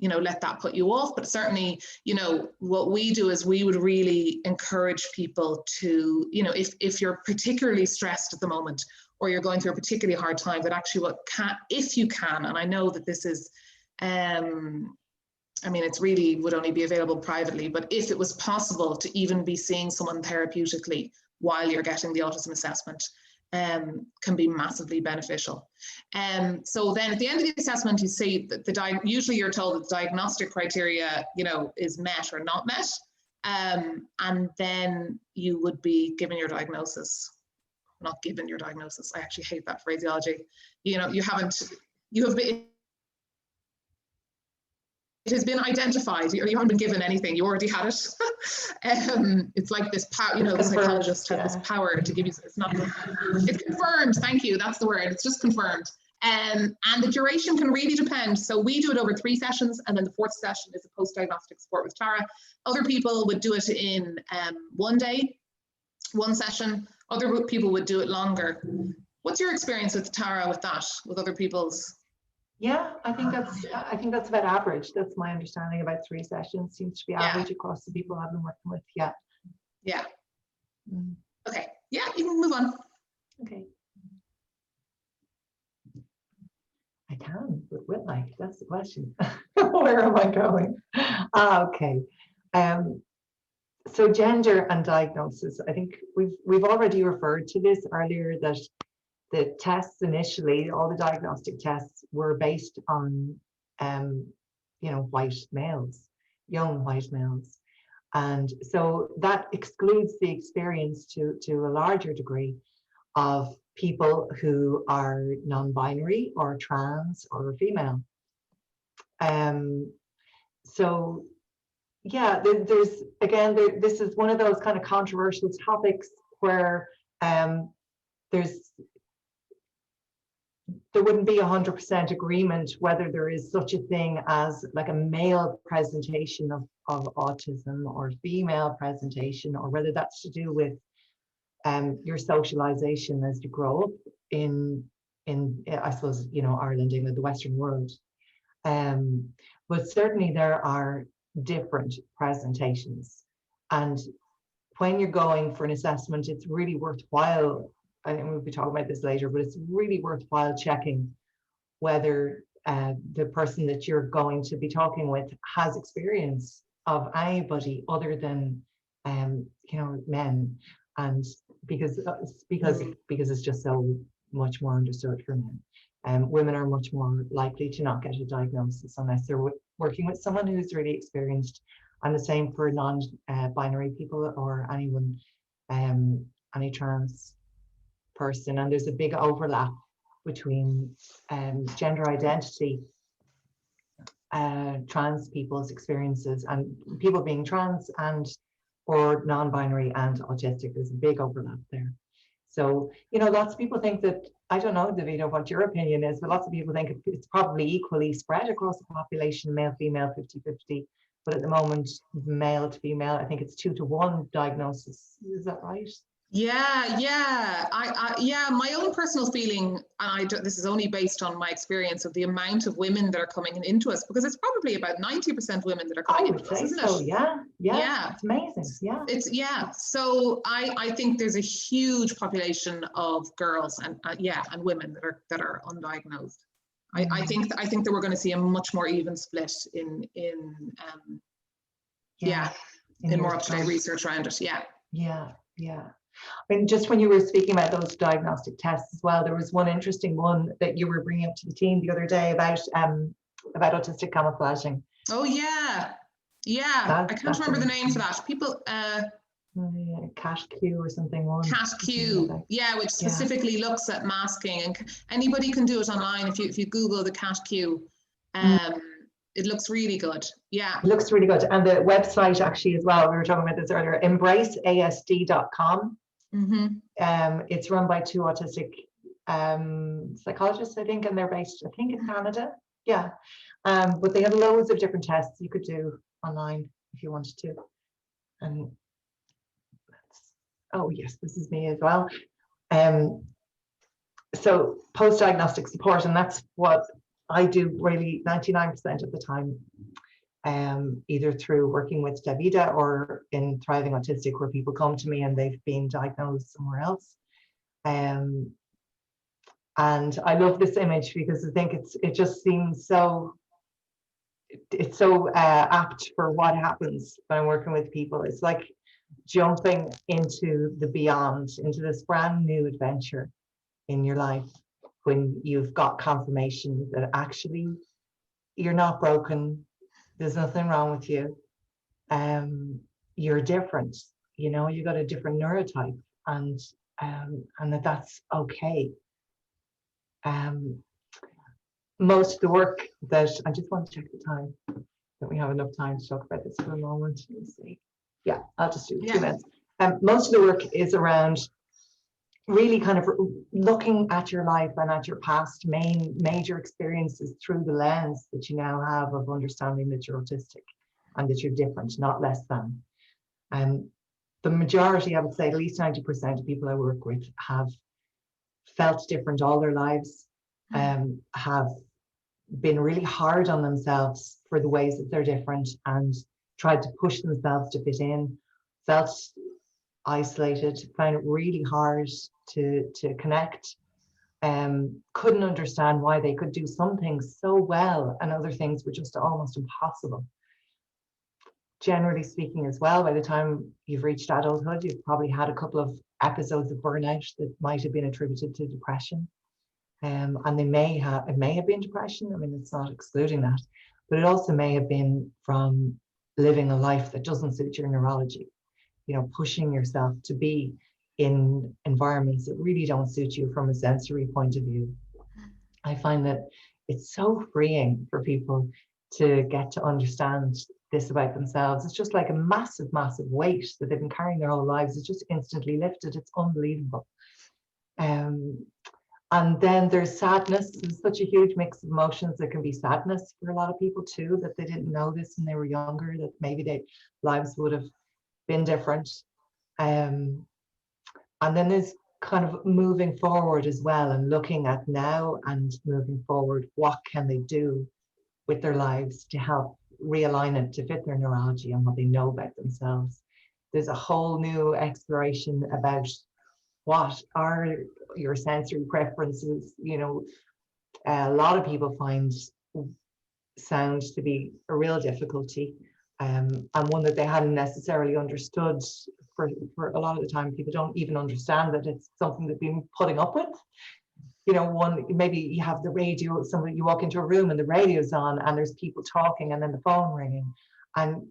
you know, let that put you off, but certainly, you know, what we do is we would really encourage people to, you know, if you're particularly stressed at the moment, or you're going through a particularly hard time, that actually if you can, and I know that this is, I mean, it's really would only be available privately, but if it was possible to even be seeing someone therapeutically while you're getting the autism assessment, can be massively beneficial. So then at the end of the assessment, you see that usually you're told that the diagnostic criteria, you know, is met or not met. And then you would be given your diagnosis. Not given your diagnosis. I actually hate that phraseology. You know, you have been, it has been identified. You haven't been given anything. You already had it. It's like this power, you know, the psychologist has this power to give you, it's confirmed. Thank you. That's the word. It's just confirmed. And the duration can really depend. So we do it over 3 sessions, and then the 4th session is a post-diagnostic support with Tara. Other people would do it in 1 day, 1 session. Other people would do it longer. What's your experience with Tara with that, with other people's? Yeah, I think that's about average. That's my understanding. About 3 sessions seems to be average across the people I've been working with. Yeah. Yeah. Okay. Yeah, you can move on. Okay. I can, but will I? That's the question. Where am I going? Okay. So gender and diagnosis. I think we've already referred to this earlier, that the tests initially, all the diagnostic tests were based on, you know, white males, young white males. And so that excludes the experience to a larger degree of people who are non-binary or trans or female. So yeah, there's again, this is one of those kind of controversial topics where there wouldn't be 100% agreement whether there is such a thing as like a male presentation of autism or female presentation, or whether that's to do with your socialization as you grow up in I suppose, you know, Ireland, England, the Western world. But certainly there are different presentations, and when you're going for an assessment, it's really worthwhile. I think we'll be talking about this later, but it's really worthwhile checking whether the person that you're going to be talking with has experience of anybody other than you know, men, and because it's just so much more understood for men. Women are much more likely to not get a diagnosis unless they're working with someone who's really experienced, and the same for non-binary people or anyone, any trans person. And there's a big overlap between gender identity, trans people's experiences, and people being trans and or non-binary and autistic. There's a big overlap there. So, you know, lots of people think that, I don't know, Davida, what your opinion is, but lots of people think it's probably equally spread across the population, male, female, 50-50. But at the moment, male to female, I think it's 2-to-1 diagnosis. Is that right? Yeah. Yeah, my own personal feeling, and this is only based on my experience of the amount of women that are coming into us, because it's probably about 90% women that are coming into us, isn't it? Yeah, it's amazing. So I think there's a huge population of girls and and women that are undiagnosed. I think that we're going to see a much more even split in more up-to-date research around it. Yeah. And just when you were speaking about those diagnostic tests as well, there was one interesting one that you were bringing up to the team the other day about about autistic camouflaging. Oh yeah, yeah. I can't remember the name for that. People. Cash Q or something. Cash Q, yeah, which specifically looks at masking, and anybody can do it online if you Google the Cash Q. It looks really good. Yeah, it looks really good, and the website actually as well. We were talking about this earlier. EmbraceASD.com. It's run by two autistic psychologists, I think, and they're based, I think, in Canada. Yeah, but they have loads of different tests you could do online if you wanted to. And oh yes, this is me as well. So post-diagnostic support, and that's what I do really 99% of the time, either through working with Davida or in Thriving Autistic, where people come to me and they've been diagnosed somewhere else. And I love this image because I think it just seems so, it's so apt for what happens when I'm working with people. It's like jumping into the beyond, into this brand new adventure in your life when you've got confirmation that actually you're not broken, there's nothing wrong with you, you're different, you know, you got a different neurotype, and that's okay. Most of the work that, I just want to check the time, that we have enough time to talk about this for a moment. Let me see. Yeah, I'll just do 2 minutes. Most of the work is around really kind of looking at your life and at your past major experiences through the lens that you now have of understanding that you're autistic and that you're different, not less than. The majority, I would say at least 90% of people I work with have felt different all their lives, have been really hard on themselves for the ways that they're different and tried to push themselves to fit in, felt isolated, found it really hard to connect, couldn't understand why they could do some things so well and other things were just almost impossible. Generally speaking as well, by the time you've reached adulthood, you've probably had a couple of episodes of burnout that might have been attributed to depression. And it may have been depression. I mean, it's not excluding that, but it also may have been from living a life that doesn't suit your neurology, you know, pushing yourself to be in environments that really don't suit you from a sensory point of view. I find that it's so freeing for people to get to understand this about themselves. It's just like a massive, massive weight that they've been carrying their whole lives. It's just instantly lifted. It's unbelievable. And then there's sadness. There's such a huge mix of emotions. There can be sadness for a lot of people too, that they didn't know this when they were younger, that maybe their lives would have been different. And then there's kind of moving forward as well, and looking at now and moving forward, what can they do with their lives to help realign it to fit their neurology and what they know about themselves. There's a whole new exploration about what are your sensory preferences. You know, a lot of people find sound to be a real difficulty, and one that they hadn't necessarily understood. For a lot of the time, people don't even understand that it's something they've been putting up with. You know, maybe you have the radio, you walk into a room and the radio's on and there's people talking and then the phone ringing, and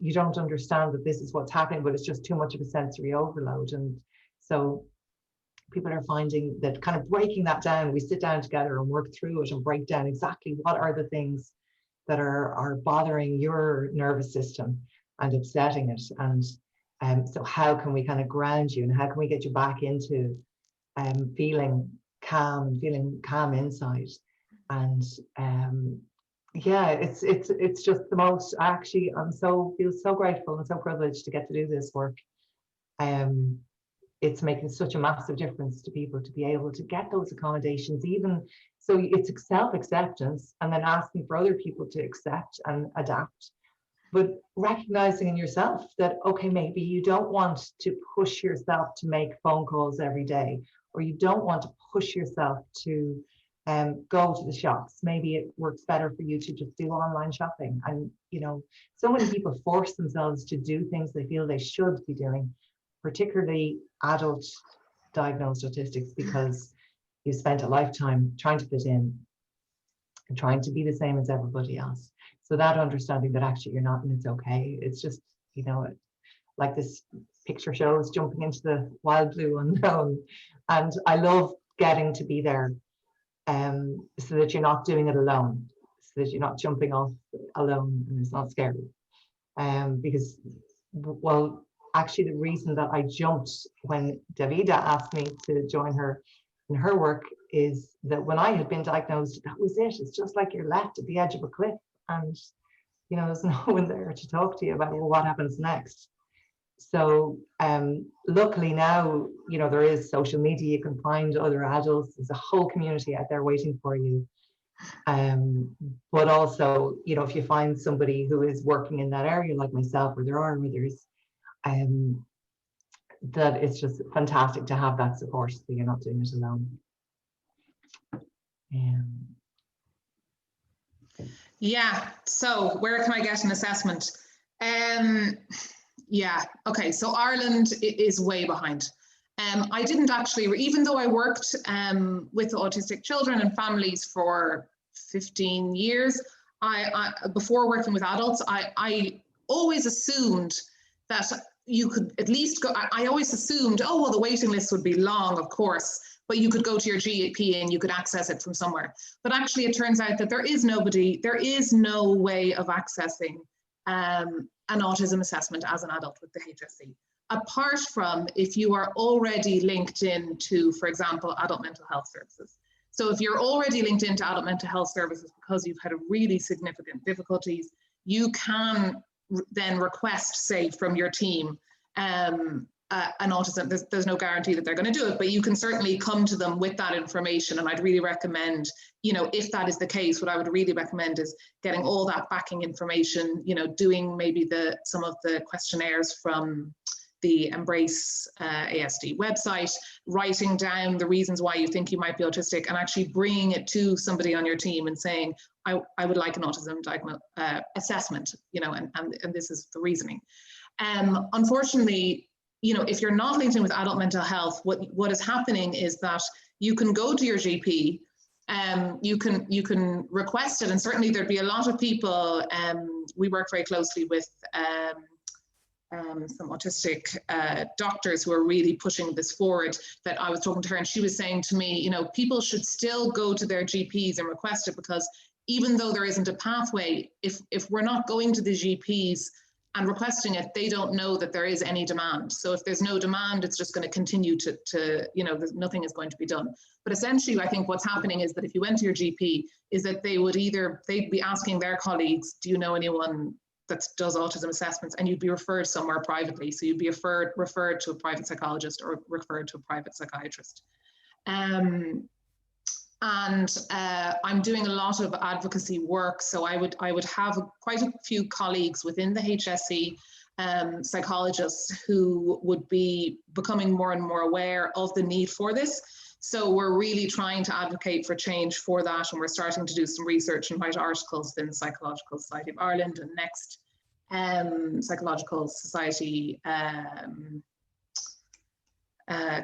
you don't understand that this is what's happening, but it's just too much of a sensory overload. And so people are finding that kind of breaking that down, we sit down together and work through it and break down exactly what are the things that are bothering your nervous system and upsetting it. And so how can we kind of ground you, and how can we get you back into feeling calm inside? And yeah, it's just the most, actually, feel so grateful and so privileged to get to do this work. It's making such a massive difference to people to be able to get those accommodations, even so it's self-acceptance, and then asking for other people to accept and adapt, but recognizing in yourself that, okay, maybe you don't want to push yourself to make phone calls every day, or you don't want to push yourself to go to the shops. Maybe it works better for you to just do online shopping. And, you know, so many people force themselves to do things they feel they should be doing, particularly adult diagnosed autistics, because you spent a lifetime trying to fit in. and trying to be the same as everybody else. So that understanding that actually you're not, and it's okay. It's just, you know, like this picture shows, jumping into the wild blue unknown. And I love getting to be there, so that you're not doing it alone, so that you're not jumping off alone and it's not scary. Because, well, actually the reason that I jumped when Davida asked me to join her in her work is that when I had been diagnosed, that was it. It's just like you're left at the edge of a cliff, and you know, there's no one there to talk to you about, well, what happens next. So luckily now, you know, there is social media, you can find other adults, there's a whole community out there waiting for you. But also, you know, if you find somebody who is working in that area like myself, or there are others, that it's just fantastic to have that support, so you're not doing it alone. Yeah, so where can I get an assessment? Yeah, okay, so Ireland is way behind. I didn't actually, even though I worked with autistic children and families for 15 years, I before working with adults, I always assumed that you could at least go, I always assumed, oh, well, the waiting list would be long, of course, but you could go to your GP and you could access it from somewhere. But actually, it turns out that there is no way of accessing an autism assessment as an adult with the HSC, apart from if you are already linked in to, for example, adult mental health services. So if you're already linked into adult mental health services because you've had a really significant difficulties, you can then request, say, from your team, an autism. There's no guarantee that they're going to do it, but you can certainly come to them with that information. And I'd really recommend, you know, if that is the case, what I would really recommend is getting all that backing information, you know, doing maybe some of the questionnaires from the Embrace ASD website, writing down the reasons why you think you might be autistic, and actually bringing it to somebody on your team and saying, I would like an autism assessment, you know, and this is the reasoning. Unfortunately, you know, if you're not linked in with adult mental health, what is happening is that you can go to your GP, you can request it, and certainly there'd be a lot of people. We work very closely with some autistic doctors who are really pushing this forward. That I was talking to her, and she was saying to me, you know, people should still go to their GPs and request it, because even though there isn't a pathway, if we're not going to the GPs and requesting it, they don't know that there is any demand. So if there's no demand, it's just going to continue to you know, nothing is going to be done. But essentially, I think what's happening is that if you went to your GP, is that they'd be asking their colleagues, do you know anyone that does autism assessments? And you'd be referred somewhere privately. So you'd be referred to a private psychologist or referred to a private psychiatrist. I'm doing a lot of advocacy work. So I would have quite a few colleagues within the HSE, psychologists, who would be becoming more and more aware of the need for this. So we're really trying to advocate for change for that, and we're starting to do some research and write articles in the Psychological Society of Ireland and Next Psychological Society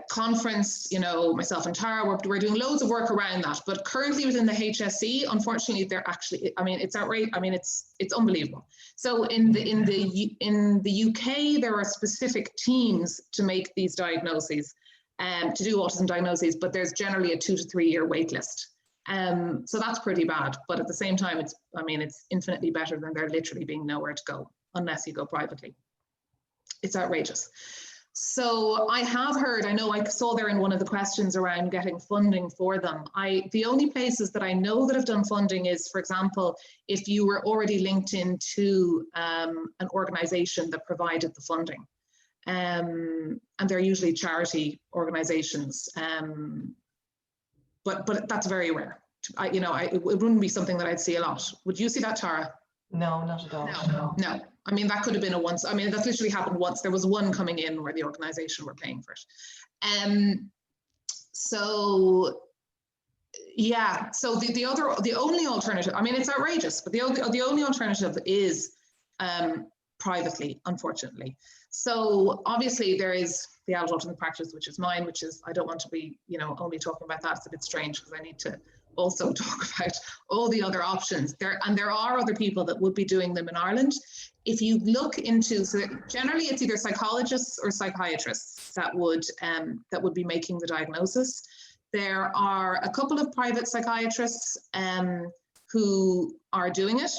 conference. You know, myself and Tara, we're doing loads of work around that. But currently within the HSE, unfortunately, they're actually, I mean, it's outrageous. I mean, it's unbelievable. So in the UK, there are specific teams to make these diagnoses, to do autism diagnoses, but there's generally a 2 to 3 year wait list. So that's pretty bad. But at the same time, it's infinitely better than there literally being nowhere to go unless you go privately. It's outrageous. So I have heard, I know I saw there in one of the questions around getting funding for them. The only places that I know that have done funding is, for example, if you were already linked into an organization that provided the funding. And they're usually charity organizations, but that's very rare. It wouldn't be something that I'd see a lot. Would you see that, Tara? No, not at all. No. I mean, that could have been a once. I mean, that's literally happened once. There was one coming in where the organization were paying for it. So yeah. So the only alternative. I mean, it's outrageous, but the only alternative is privately, unfortunately. So obviously there is the Adult Autism Practice, which is mine, which is, I don't want to be, only talking about that. It's a bit strange because I need to also talk about all the other options. There are other people that would be doing them in Ireland. If you look into, so generally it's either psychologists or psychiatrists that would be making the diagnosis. There are a couple of private psychiatrists who are doing it.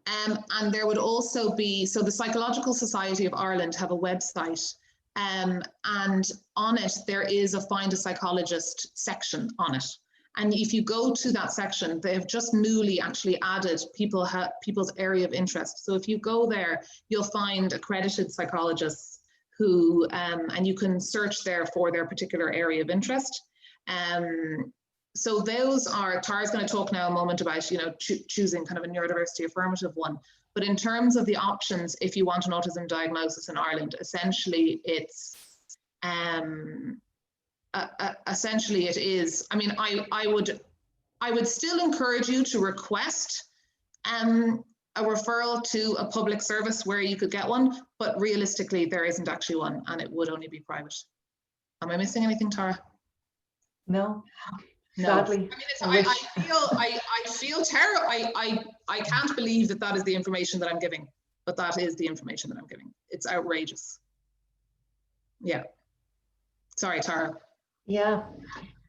And there would also be, so the Psychological Society of Ireland have a website, and on it there is a Find a Psychologist section on it. And if you go to that section, they have just newly actually added people's area of interest. So if you go there, you'll find accredited psychologists who, and you can search there for their particular area of interest. So those are, Tara's going to talk now a moment about, you know, choosing kind of a neurodiversity affirmative one. But in terms of the options, if you want an autism diagnosis in Ireland, essentially it's, essentially it is, I mean, I would still encourage you to request a referral to a public service where you could get one, but realistically there isn't actually one, and it would only be private. Am I missing anything, Tara? No. No. Sadly, I mean, I feel terrible. I can't believe that is the information that I'm giving, but that is the information that I'm giving. It's outrageous. Yeah. Sorry, Tara. Yeah.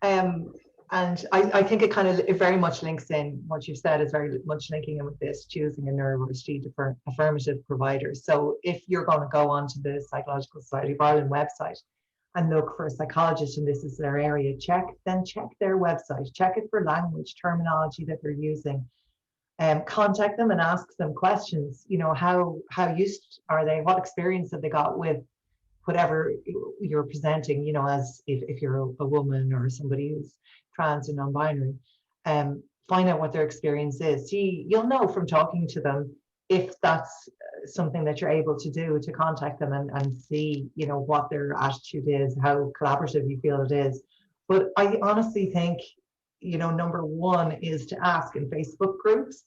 And I think it very much links in, what you've said is very much linking in with this, choosing a neurodiversity affirmative provider. So if you're going to go onto the Psychological Society of Ireland website and look for a psychologist and this is their area, check their website, check it for language, terminology that they're using. Contact them and ask them questions. You know, how used are they? What experience have they got with whatever you're presenting, you know, as if you're a woman or somebody who's trans or non-binary. Find out what their experience is. See, you'll know from talking to them if that's something that you're able to do, to contact them and see, you know, what their attitude is, how collaborative you feel it is. But I honestly think, you know, number one is to ask in Facebook groups,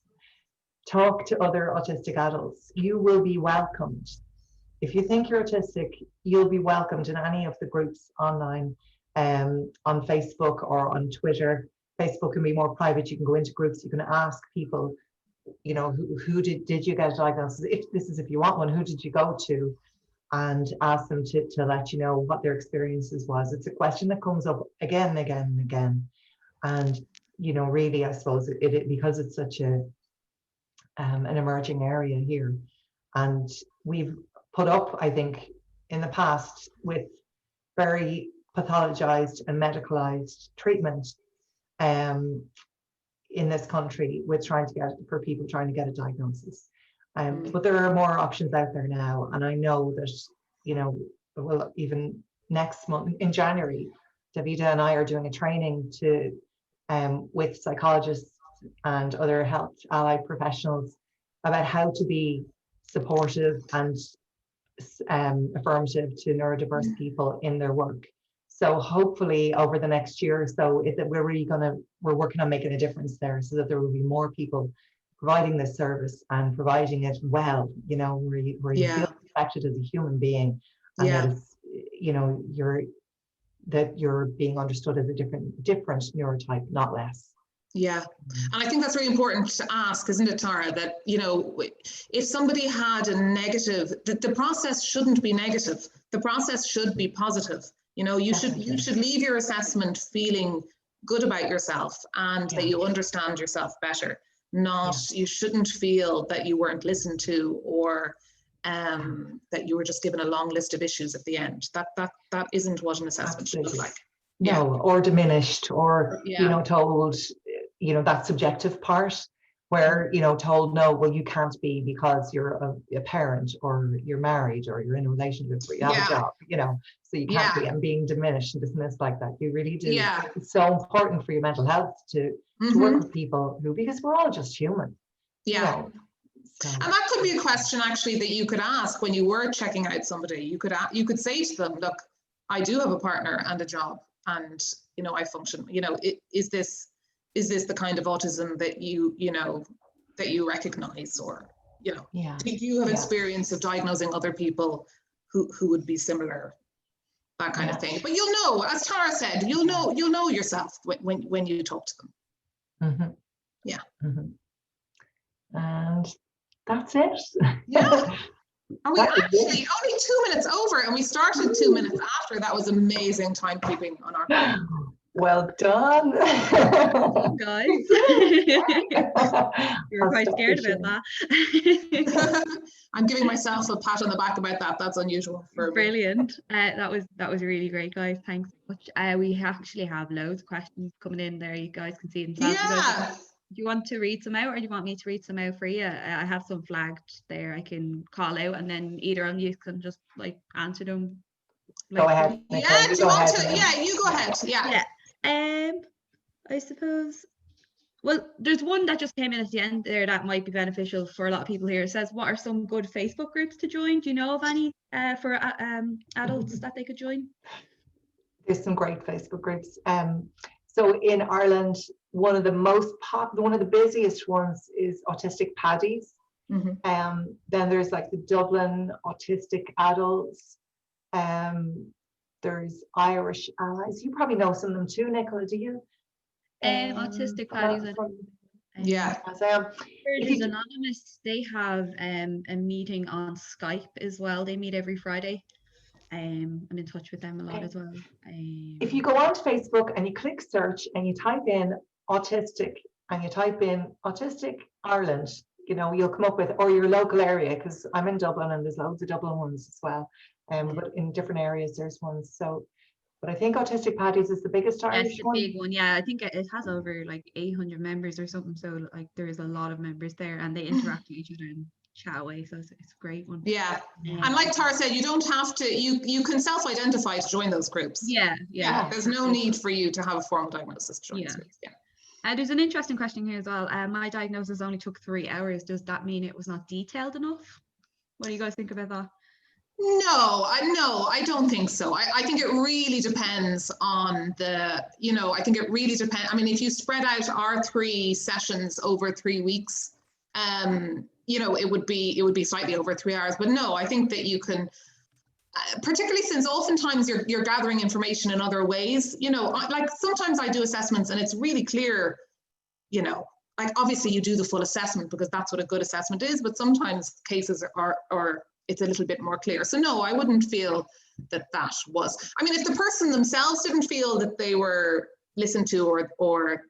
talk to other autistic adults. You will be welcomed. If you think you're autistic, you'll be welcomed in any of the groups online, on Facebook or on Twitter. Facebook can be more private. You can go into groups, you can ask people, you know, who did you get a diagnosis? If you want one, who did you go to? And ask them to let you know what their experiences was. It's a question that comes up again and again and again. And, you know, really, I suppose it because it's such an emerging area here. And we've put up, I think, in the past with very pathologized and medicalized treatment in this country with people trying to get a diagnosis. But there are more options out there now. And I know that, you know, well, even next month in January, Davida and I are doing a training with psychologists and other health allied professionals about how to be supportive and affirmative to neurodiverse people in their work. So hopefully over the next year or so, we're working on making a difference there so that there will be more people providing this service and providing it well, you know, where you feel respected as a human being, and that it's, you know, you're being understood as a different neurotype, not less. Yeah, and I think that's really important to ask, isn't it, Tara, that, you know, if somebody had a negative, the process shouldn't be negative. The process should be positive. You know, you should leave your assessment feeling good about yourself and that you understand yourself better. You shouldn't feel that you weren't listened to or that you were just given a long list of issues at the end. That isn't what an assessment should look like. No, or diminished, or you know, told, you know, that subjective part where, you know, told, no, well, you can't be because you're a parent or you're married or you're in a relationship or you have a job, you know, so you can't be, and being diminished and dismissed like that. You really do. It's so important for your mental health to work with people because we're all just human. You know? So. And that could be a question actually that you could ask when you were checking out somebody. You could say to them, look, I do have a partner and a job, and, you know, I function, you know, is this the kind of autism that you recognize, or, you know, do you have experience of diagnosing other people who would be similar? that kind of thing. But you'll know, as Tara said, you'll know yourself when you talk to them. Mm-hmm. Yeah. Mm-hmm. And that's it. Yeah. And we actually only 2 minutes over, and we started 2 minutes after. That was amazing timekeeping on our part. Well done, guys. You were quite scared about that. I'm giving myself a pat on the back about that. That's unusual for Brilliant. That was really great, guys. Thanks so much. We actually have loads of questions coming in there. You guys can see themselves. Yeah. Do you want to read some out, or do you want me to read some out for you? I have some flagged there. I can call out, and then either of you can just like answer them. Go ahead. Yeah. Do you want to? Yeah, you go ahead. Yeah. Yeah. I suppose. Well, there's one that just came in at the end there that might be beneficial for a lot of people here. It says, what are some good Facebook groups to join? Do you know of any for adults that they could join? There's some great Facebook groups. So in Ireland, one of the busiest ones is Autistic Paddies. Mm-hmm. Then there's like the Dublin Autistic Adults. There's Irish Allies. You probably know some of them too, Nicola, do you? Autistic Paddies. Yeah. There's Anonymous. They have a meeting on Skype as well. They meet every Friday. I'm in touch with them a lot as well. If you go onto Facebook and you click search and you type in autistic and you type in Autistic Ireland, you'll come up with, or your local area, because I'm in Dublin and there's loads of Dublin ones as well. But in different areas there's ones. But I think Autistic Paddies is the biggest Irish one. Big one, yeah. I think it has over like 800 members or something. So like there's a lot of members there, and they interact with each other and chat away. So it's a great one. Yeah. And like Tara said, you don't have to. You can self-identify to join those groups. Yeah. There's no need for you to have a formal diagnosis to join those groups. Yeah. There's an interesting question here as well. My diagnosis only took 3 hours. Does that mean it was not detailed enough? What do you guys think about that? No, I don't think so. I think it really depends on I think it really depends. I mean, if you spread out our 3 sessions over 3 weeks, it would be slightly over 3 hours. But no, I think that you can, particularly since oftentimes you're gathering information in other ways. Like sometimes I do assessments and it's really clear, like obviously you do the full assessment because that's what a good assessment is. But sometimes cases are it's a little bit more clear. So no, I wouldn't feel that was. I mean, if the person themselves didn't feel that they were listened to or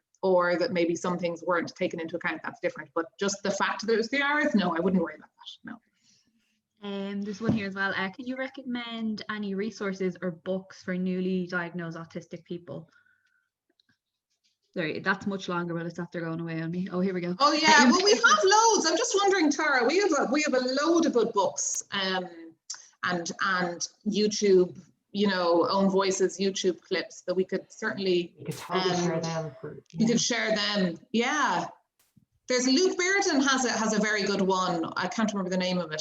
that maybe some things weren't taken into account, that's different. But just the fact that it was 3 hours, no, I wouldn't worry about that. No. There's one here as well. Can you recommend any resources or books for newly diagnosed autistic people? Sorry, that's much longer, but it's after going away on me. Oh, here we go. Oh yeah, well we have loads. I'm just wondering, Tara, we have a load of good books, and YouTube, own voices, YouTube clips that we could certainly. You could totally share them. You could share them. Yeah, there's Luke Bearden has a very good one. I can't remember the name of it.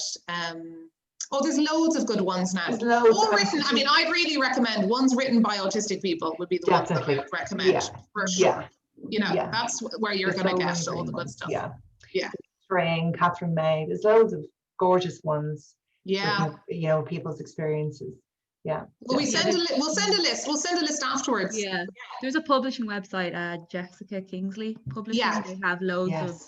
There's loads of good ones now. All written. I mean, I'd really recommend ones written by autistic people would be the ones that I would recommend for sure. That's where you're going to get all the good stuff. Yeah. Spring, Catherine May. There's loads of gorgeous ones. Yeah. People's experiences. Yeah. Well, we'll send a list. We'll send a list afterwards. Yeah. There's a publishing website, Jessica Kingsley Publishing. Yeah. They have loads of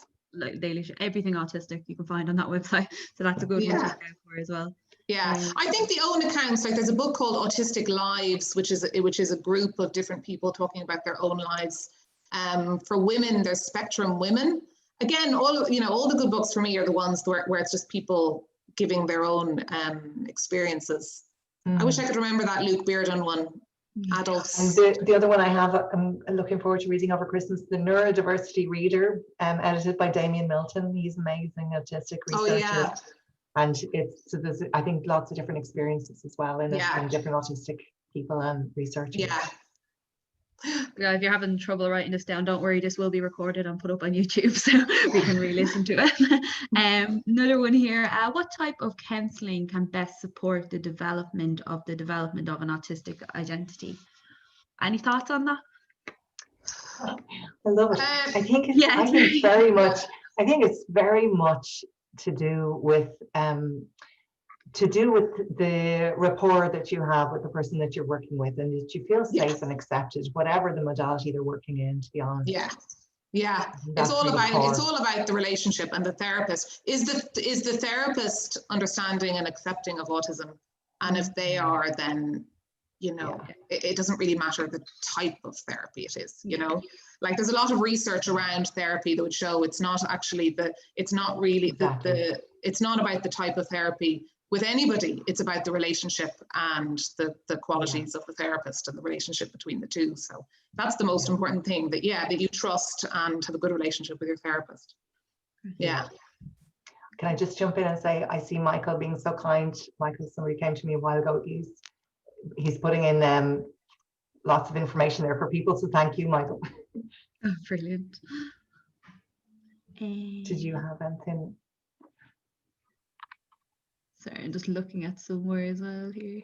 everything autistic you can find on that website, so that's a good one to look out for as well. I think the own accounts, like there's a book called Autistic Lives, which is a group of different people talking about their own lives. For women, there's Spectrum Women. Again, all the good books for me are the ones where it's just people giving their own experiences. I wish I could remember that Luke Bearden one. Adults. And the other one I have, I'm looking forward to reading over Christmas, the Neurodiversity Reader, edited by Damien Milton. He's amazing autistic researcher. And there's, I think, lots of different experiences as well in it, and different autistic people and researchers. Yeah, if you're having trouble writing this down, don't worry, this will be recorded and put up on YouTube so we can re-listen to it. Another one here, what type of counselling can best support the development of an autistic identity? Any thoughts on that? I love it. I think it's very much to do with to do with the rapport that you have with the person that you're working with, and that you feel safe and accepted, whatever the modality they're working in, to be honest. Yeah, it's all about the relationship and the therapist. Is the therapist understanding and accepting of autism? And if they are, then it doesn't really matter the type of therapy it is. Like there's a lot of research around therapy that would show it's not about the type of therapy with anybody. It's about the relationship and the qualities of the therapist and the relationship between the two. So that's the most important thing, that you trust and have a good relationship with your therapist. Yeah. Can I just jump in and say, I see Michael being so kind. Michael, somebody came to me a while ago. He's putting in lots of information there for people. So thank you, Michael. Oh, brilliant. Did you have anything? Sorry, I'm just looking at somewhere as well here.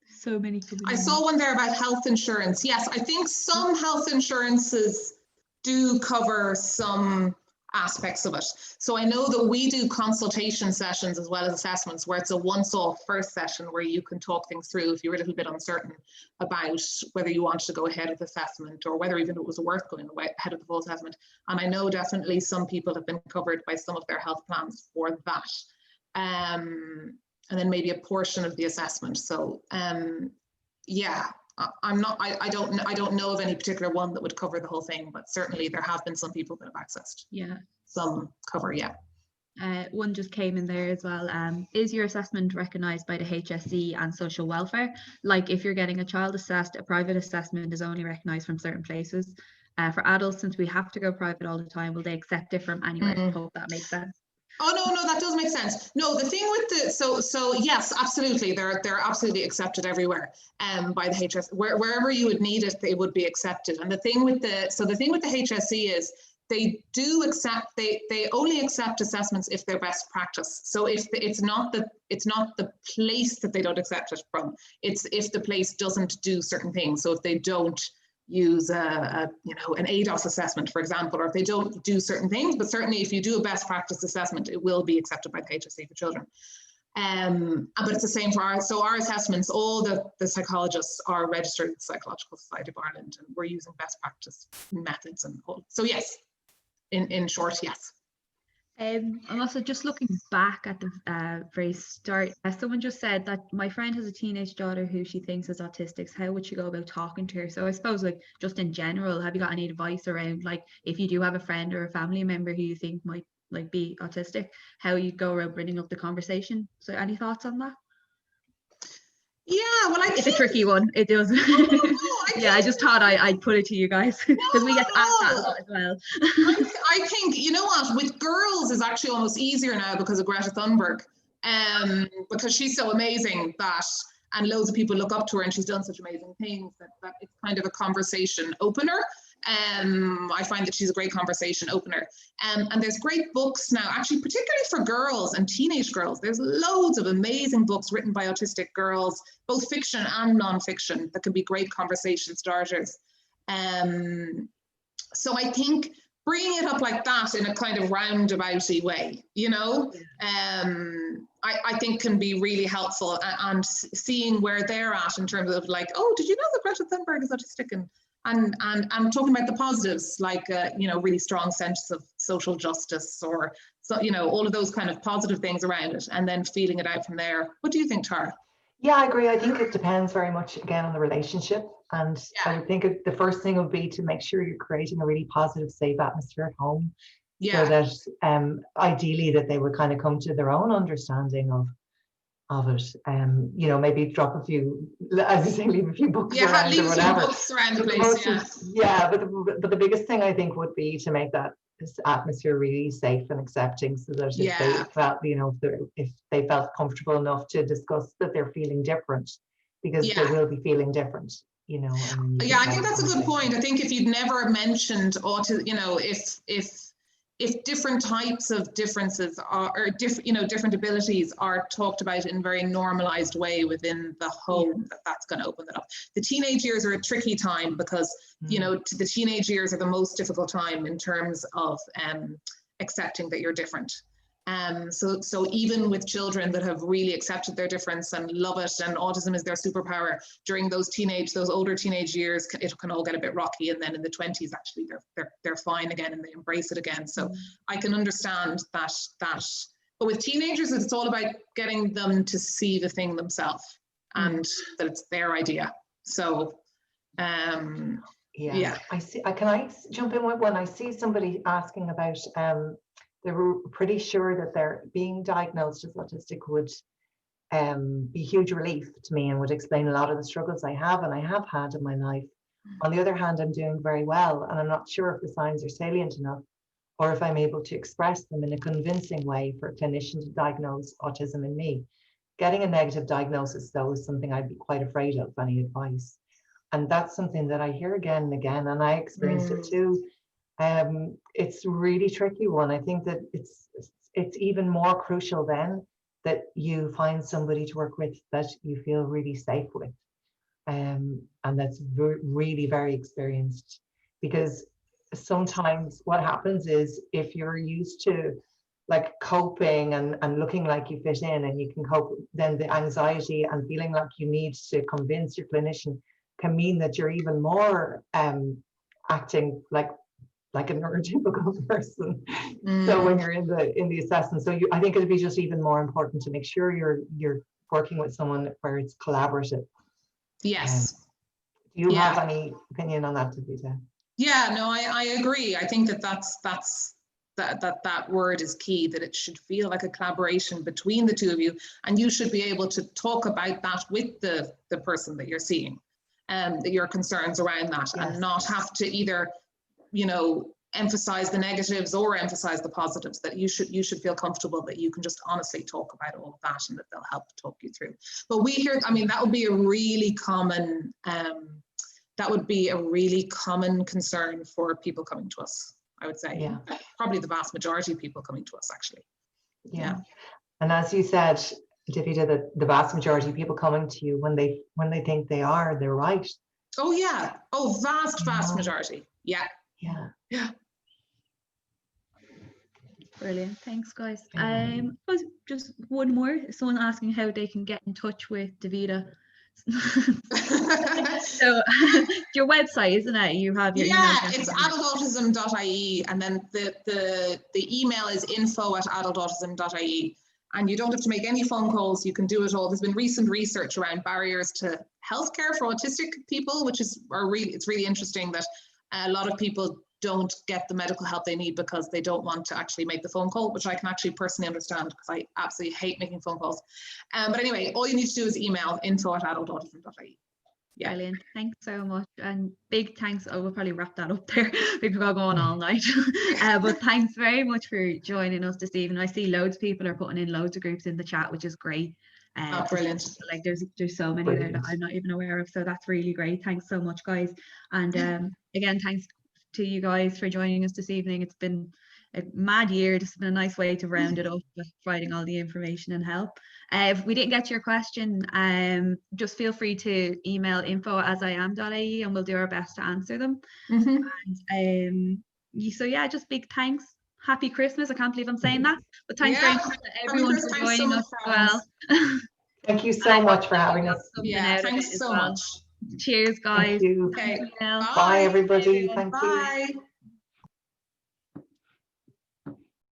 So many. I saw one there about health insurance. Yes, I think some health insurances do cover some aspects of it. So I know that we do consultation sessions as well as assessments, where it's a once-off first session where you can talk things through if you're a little bit uncertain about whether you want to go ahead with assessment, or whether even it was worth going ahead of the full assessment. And I know definitely some people have been covered by some of their health plans for that. And then maybe a portion of the assessment. So yeah, I don't know of any particular one that would cover the whole thing, but certainly there have been some people that have accessed some cover. One just came in there as well. Is your assessment recognised by the HSE and social welfare? Like if you're getting a child assessed, a private assessment is only recognised from certain places. For adults, since we have to go private all the time, will they accept it from anywhere? I hope that makes sense. Oh, no, that does make sense. No, the thing with so yes, absolutely. They're absolutely accepted everywhere by the HSE. Wherever you would need it, they would be accepted. And the thing with the HSE is they do accept, they only accept assessments if they're best practice. So if it's not the place that they don't accept it from, it's if the place doesn't do certain things. So if they don't use an ADOS assessment, for example, or if they don't do certain things, but certainly if you do a best practice assessment, it will be accepted by the HSE for children. But it's the same for our assessments. All the psychologists are registered with the Psychological Society of Ireland, and we're using best practice methods and all. So yes, in short, yes. I'm also just looking back at the very start. Someone just said that my friend has a teenage daughter who she thinks is autistic. How would she go about talking to her? So I suppose, like, just in general, have you got any advice around, like, if you do have a friend or a family member who you think might be autistic, how you go around bringing up the conversation? So any thoughts on that? Yeah, well, it's a tricky one. It does. I just thought I'd put it to you guys because we get asked that a lot as well. I think, you know what, with girls is actually almost easier now because of Greta Thunberg, because she's so amazing and loads of people look up to her, and she's done such amazing things that it's kind of a conversation opener. I find that she's a great conversation opener. And there's great books now, actually, particularly for girls and teenage girls. There's loads of amazing books written by autistic girls, both fiction and non-fiction, that can be great conversation starters. So I think bringing it up like that in a kind of roundabouty way, I think can be really helpful, and seeing where they're at in terms of, like, oh, did you know that Greta Thunberg is autistic? And talking about the positives, like, really strong sense of social justice, or, all of those kind of positive things around it, and then feeling it out from there. What do you think, Tara? Yeah, I agree. I think it depends very much, again, on the relationship. And I would think the first thing would be to make sure you're creating a really positive, safe atmosphere at home. So that ideally that they would kind of come to their own understanding of it. Maybe drop a few, as you say, leave a few books around, leave or whatever. Books around the place. But the biggest thing, I think, would be to make this atmosphere really safe and accepting, so that if they felt, if they felt comfortable enough to discuss that they're feeling different, because they will be feeling different, I think that's a good point. I think if you'd never mentioned autism, if different types of differences or different abilities are talked about in a very normalized way within the home, that's going to open it up. The teenage years are a tricky time because, the teenage years are the most difficult time in terms of accepting that you're different. So even with children that have really accepted their difference and love it, and autism is their superpower, during those older teenage years, it can all get a bit rocky, and then in the 20s, actually, they're fine again and they embrace it again. So I can understand that. But with teenagers, it's all about getting them to see the thing themselves and that it's their idea. So yeah. I see. Can I jump in with one? I see somebody asking about they were pretty sure that their being diagnosed as autistic would be huge relief to me and would explain a lot of the struggles I have and I have had in my life. On the other hand, I'm doing very well, and I'm not sure if the signs are salient enough or if I'm able to express them in a convincing way for a clinician to diagnose autism in me. Getting a negative diagnosis, though, is something I'd be quite afraid of. Any advice? And that's something that I hear again and again, and I experienced it too. It's a really tricky one. I think that it's even more crucial then that you find somebody to work with that you feel really safe with, and that's really very experienced. Because sometimes what happens is, if you're used to like coping and looking like you fit in and you can cope, then the anxiety and feeling like you need to convince your clinician can mean that you're even more acting like a neurotypical person. So when you're in the assessment, so I think it'd be just even more important to make sure you're working with someone where it's collaborative. Yes. Do you have any opinion on that, Davida? Yeah, no, I agree. I think that word is key, that it should feel like a collaboration between the two of you, and you should be able to talk about that with the person that you're seeing, that your concerns around that, and not have to either, emphasize the negatives or emphasize the positives. That you should feel comfortable that you can just honestly talk about all of that, and that they'll help talk you through. But that would be a really common concern for people coming to us, I would say. Yeah. Probably the vast majority of people coming to us, actually. Yeah. And as you said, Davida, that the vast majority of people coming to you, when they think they're right. Oh yeah. Oh, vast majority. Yeah. Yeah. Brilliant. Thanks, guys. Just one more. Someone asking how they can get in touch with Davida. So your website, isn't it? You have your email. It's adultautism.ie, and then the email is info@adultautism.ie, and you don't have to make any phone calls. You can do it all. There's been recent research around barriers to healthcare for autistic people, which is it's really interesting that a lot of people don't get the medical help they need because they don't want to actually make the phone call, which I can actually personally understand, because I absolutely hate making phone calls. But anyway, all you need to do is email info@adultautism.ie. Yeah. Brilliant. Thanks so much, and big thanks. We'll probably wrap that up there. We could go on all night. But thanks very much for joining us this evening. I see loads of people are putting in loads of groups in the chat, which is great. Brilliant. Like there's so many there that I'm not even aware of, so that's really great. Thanks so much, guys. And again, thanks to you guys for joining us this evening. It's been a mad year. This has been a nice way to round it up with providing all the information and help. If we didn't get to your question, just feel free to email info@asiam.ie and we'll do our best to answer them. And so yeah, just big thanks. Happy Christmas. I can't believe I'm saying that, but thanks very much to everyone for joining us as well. Thank you so much for having us. Yeah, thanks so much. Cheers, guys. Thank you. Okay. Bye, everybody. Thank you. Bye.